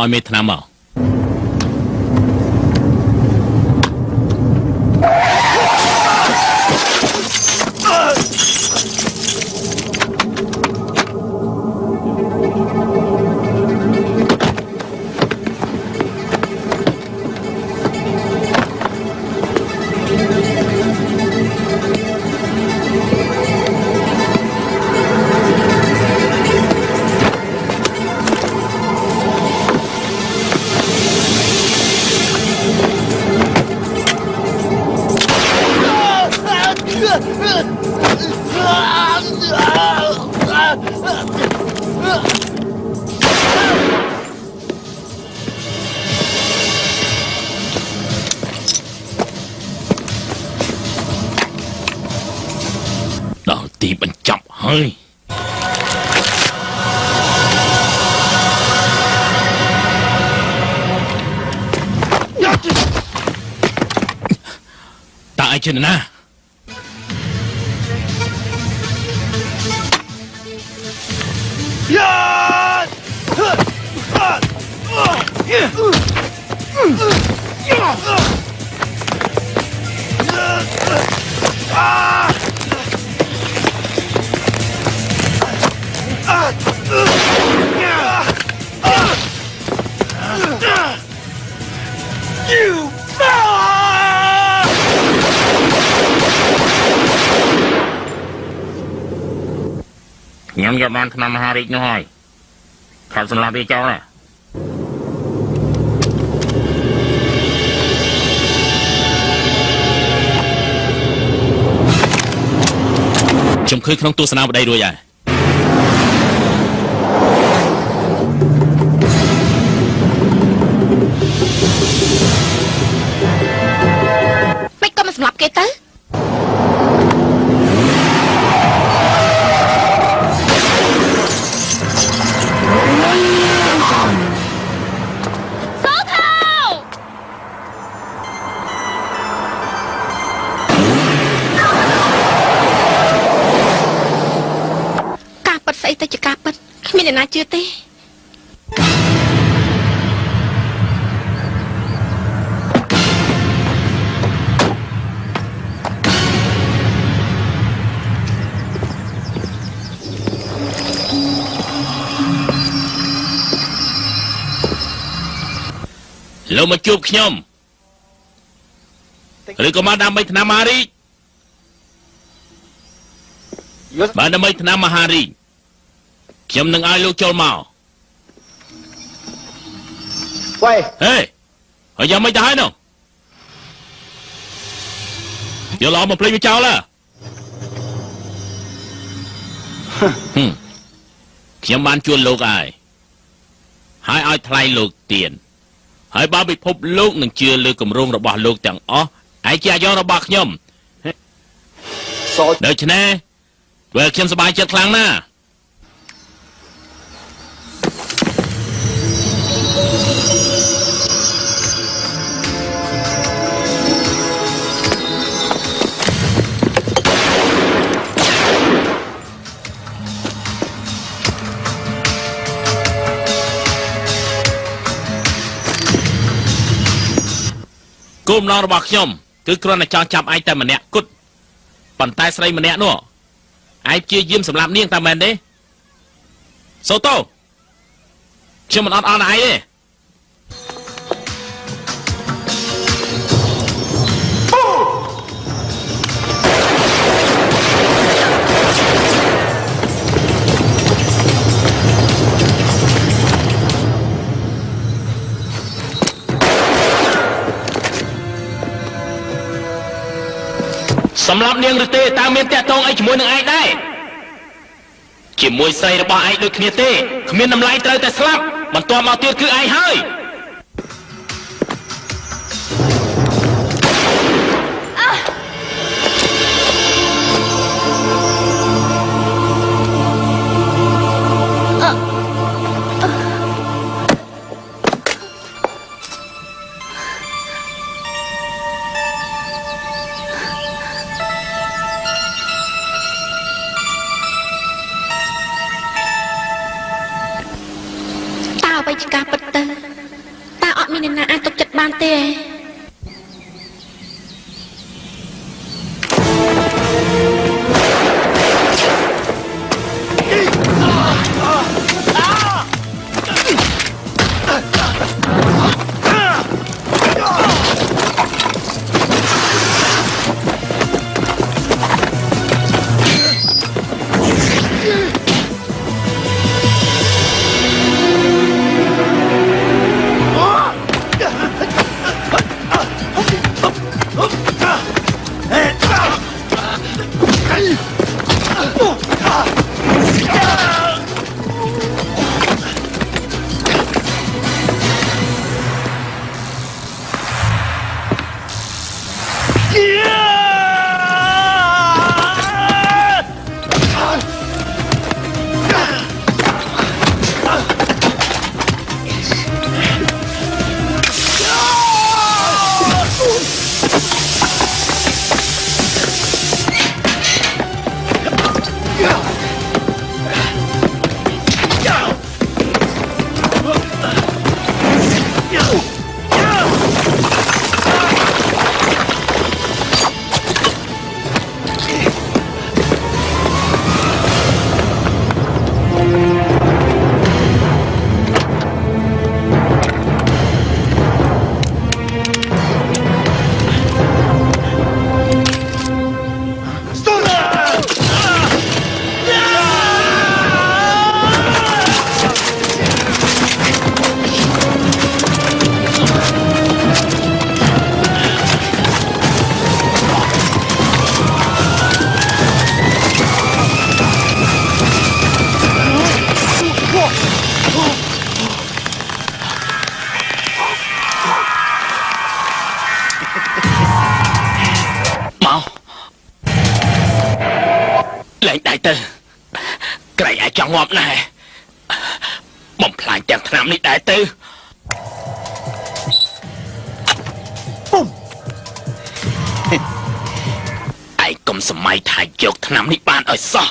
ឲ្យមេថ្នាំមក ដល់ទីបញ្ចប់ហើយតើឯងជាណា ខ្ញុំយកបានថ្នាំមហារាជនោះហើយខាត់សម្លាប់វាចោលណាខ្ញុំឃើញក្នុងទស្សនាវដ្តីរួចហើយ មិនក៏មិនសម្លាប់គេទៅ ការពិតស្អីទៅជាការពិតគ្មានអ្នកណាជឿទេ លោកមកជួបខ្ញុំឬក៏មកដើម្បីថ្នាំមហារាជបើដើម្បីថ្នាំមហារាជខ្ញុំនឹងឲ្យលោកចូលមក Quay ហេហើយយ៉ាងម៉េចទៅហើយនោះយកឡោមកភ្លេចវាចោលខ្ញុំបានជួលលោកហើយឲ្យថ្លៃលោកទៀនហើយបើពិភពលោកនឹងជឿលើគម្រោងរបស់លោកទាំងអស់ឯជាអាយុរបស់ខ្ញុំ ដូច្នេះធ្វើខ្ញុំសប្បាយចិត្តខ្លាំងណាស់ គោលបំណងរបស់ខ្ញុំគឺគ្រាន់តែចង់ចាប់ឯងតែម្នាក់គត់ប៉ុន្តែស្រីម្នាក់នោះឯងព្យាយាមសម្លាប់នាងតែមែនទេសូតូខ្ញុំមិនអត់អន់ឯងទេ សម្រាប់នាងឬទេតើមានតាក់ទងអីជាមួយនឹងឯងដែរជាមួយស្រីរបស់ឯងដូចគ្នាទេគ្មានតម្លៃត្រូវតែស្លាប់បន្ទាប់មកទៀតគឺឯងហើយ អ្វីជាការពិតទៅ បានទេ លែងដៃទៅក្រែងអាចចង់ងាប់ណាស់បំផ្លាញទាំងឆ្នាំនេះដែរទៅឯងកុំសម័យថាយកឆ្នាំនេះបានឲ្យសោះ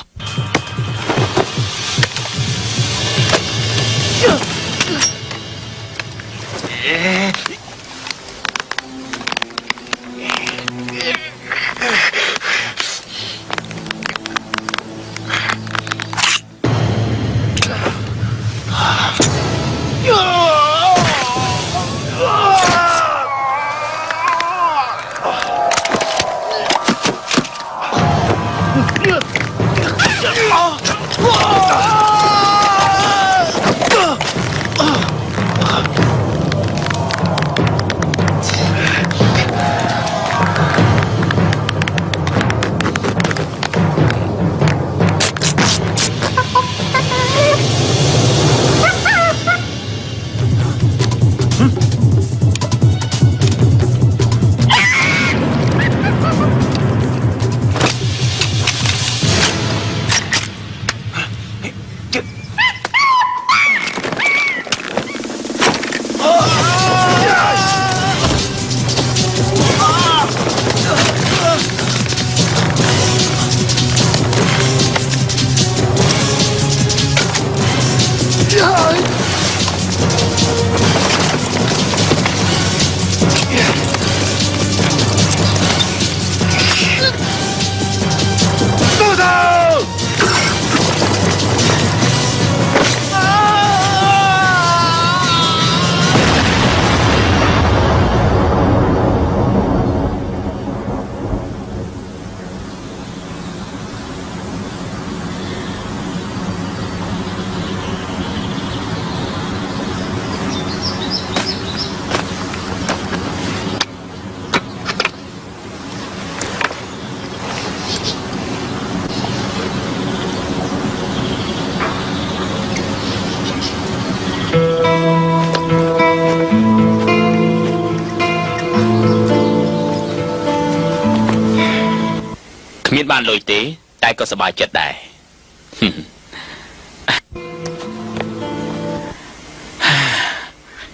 គ្មានបានលុយទេតែក៏សប្បាយចិត្តដែរ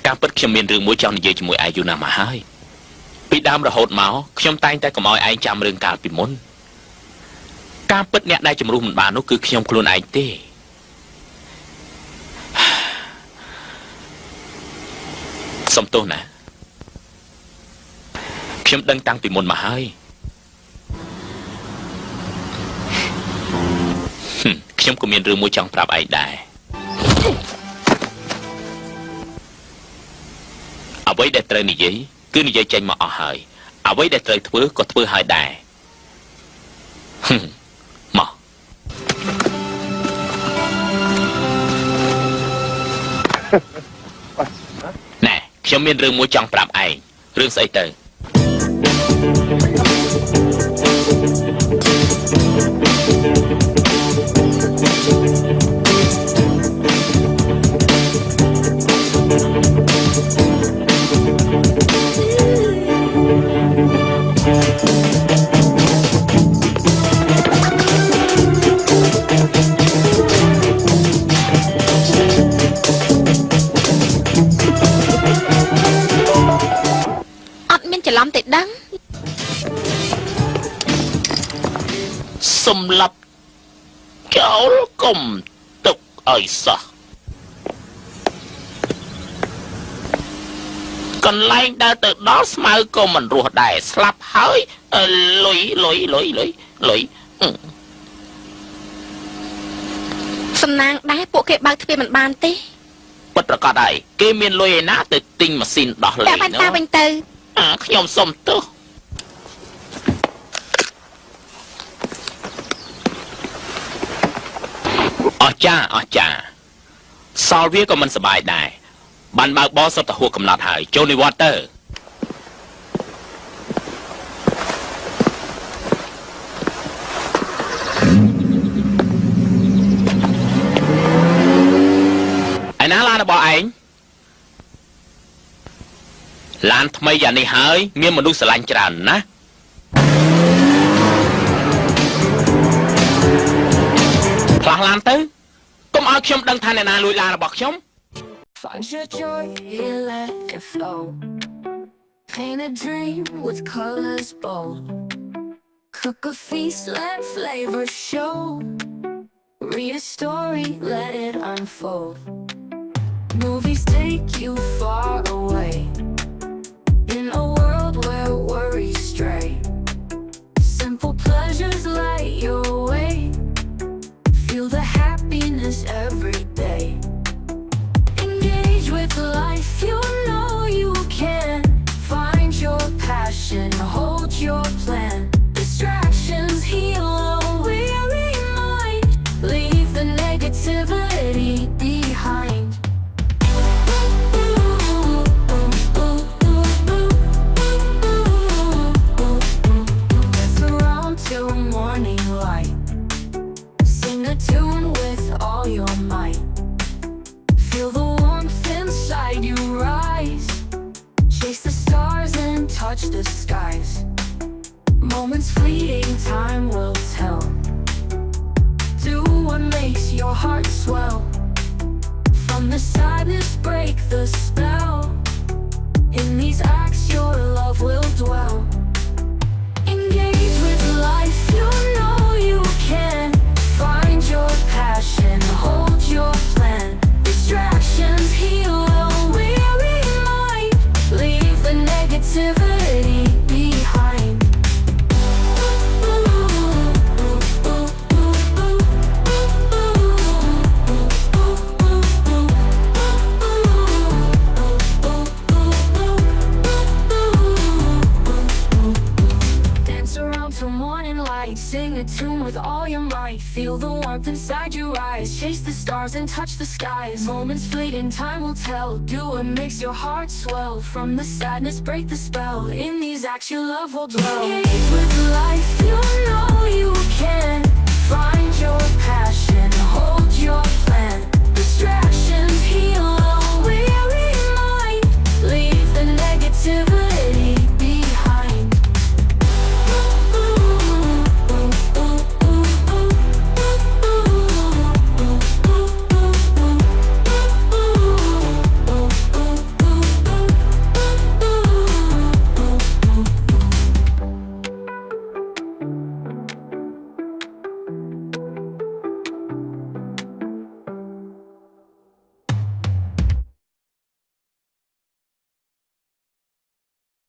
តាមពិតខ្ញុំមានរឿងមួយចង់និយាយជាមួយឯងយូរណាស់មកហើយពីដើមរហូតមកខ្ញុំតែងតែកុំឲ្យឯងចាំរឿងកាលពីមុនការពិតអ្នកដែលជំរុះមិនបាននោះគឺខ្ញុំខ្លួនឯងទេសុំទោសណា ខ្ញុំដឹងតាំងពីមុនមកហើយខ្ញុំក៏មានរឿងមួយចង់ប្រាប់ឯងដែរអ្វីដែលត្រូវនិយាយគឺនិយាយចេញមកអស់ហើយអ្វីដែលត្រូវធ្វើក៏ធ្វើហើយដែរមកណែខ្ញុំមានរឿងមួយចង់ប្រាប់ឯងរឿងស្អីទៅច្រឡំតែដឹងសម្លាប់ចោលកុំទុកឲ្យសោះកន្លែងដែលទៅដល់ស្មៅក៏មិនរស់ដែរស្លាប់ហើយលុយសំណាងដែរពួកគេបើកទ្វារមិនបានទេពិតប្រកបហើយគេមានលុយឯណាទៅទិញម៉ាស៊ីនដោះលេងតែបានតាវិញទៅខ្ញុំសុំទោសអស្ចារ្យសល់វាក៏មិនសប្បាយដែរបានបើកបោសុទ្ធតែហួសកំណត់ហើយចូលនិវត្តន៍ទៅឯណាឡានរបស់ឯងឡានថ្មីយ៉ាងនេះហើយមានមនុស្សស្រឡាញ់ច្រើនណាផ្លាស់ឡានទៅកុំឲ្យខ្ញុំដឹងថាអ្នកណាលួចឡានរបស់ខ្ញុំ Find your joy, here let it flow. Paint a dream with colors bold. Cook a feast, let flavor show. Read a story, let it unfold. Movies take you far away. In a world where worries stray. Simple pleasures light your way. Feel the happiness every day. Engage with life, you know you can. Find your passion, hold your plan. Distractions heal a weary mind. Leave the negativity behind. Dance around till morning light. Sing a tune with all your might. Feel the warmth inside you rise. Chase the stars and touch the skies. Moments fleeting, time will tell. Do what makes your heart swell. From the sadness, break the spell. In these acts, your love will dwell. Engage with life, you know you can. Find your passion, hold your plan. Distractions heal a weary mind. Leave the negativity behind. Dance around till morning light. Sing a tune with all your might. Feel the warmth inside your eyes. Chase the stars and touch the skies. Moments fleeting, time will tell. Do what makes your heart swell. From the sadness, break the spell. In these acts, your love will dwell. Engage with life, you know you can. Find your passion.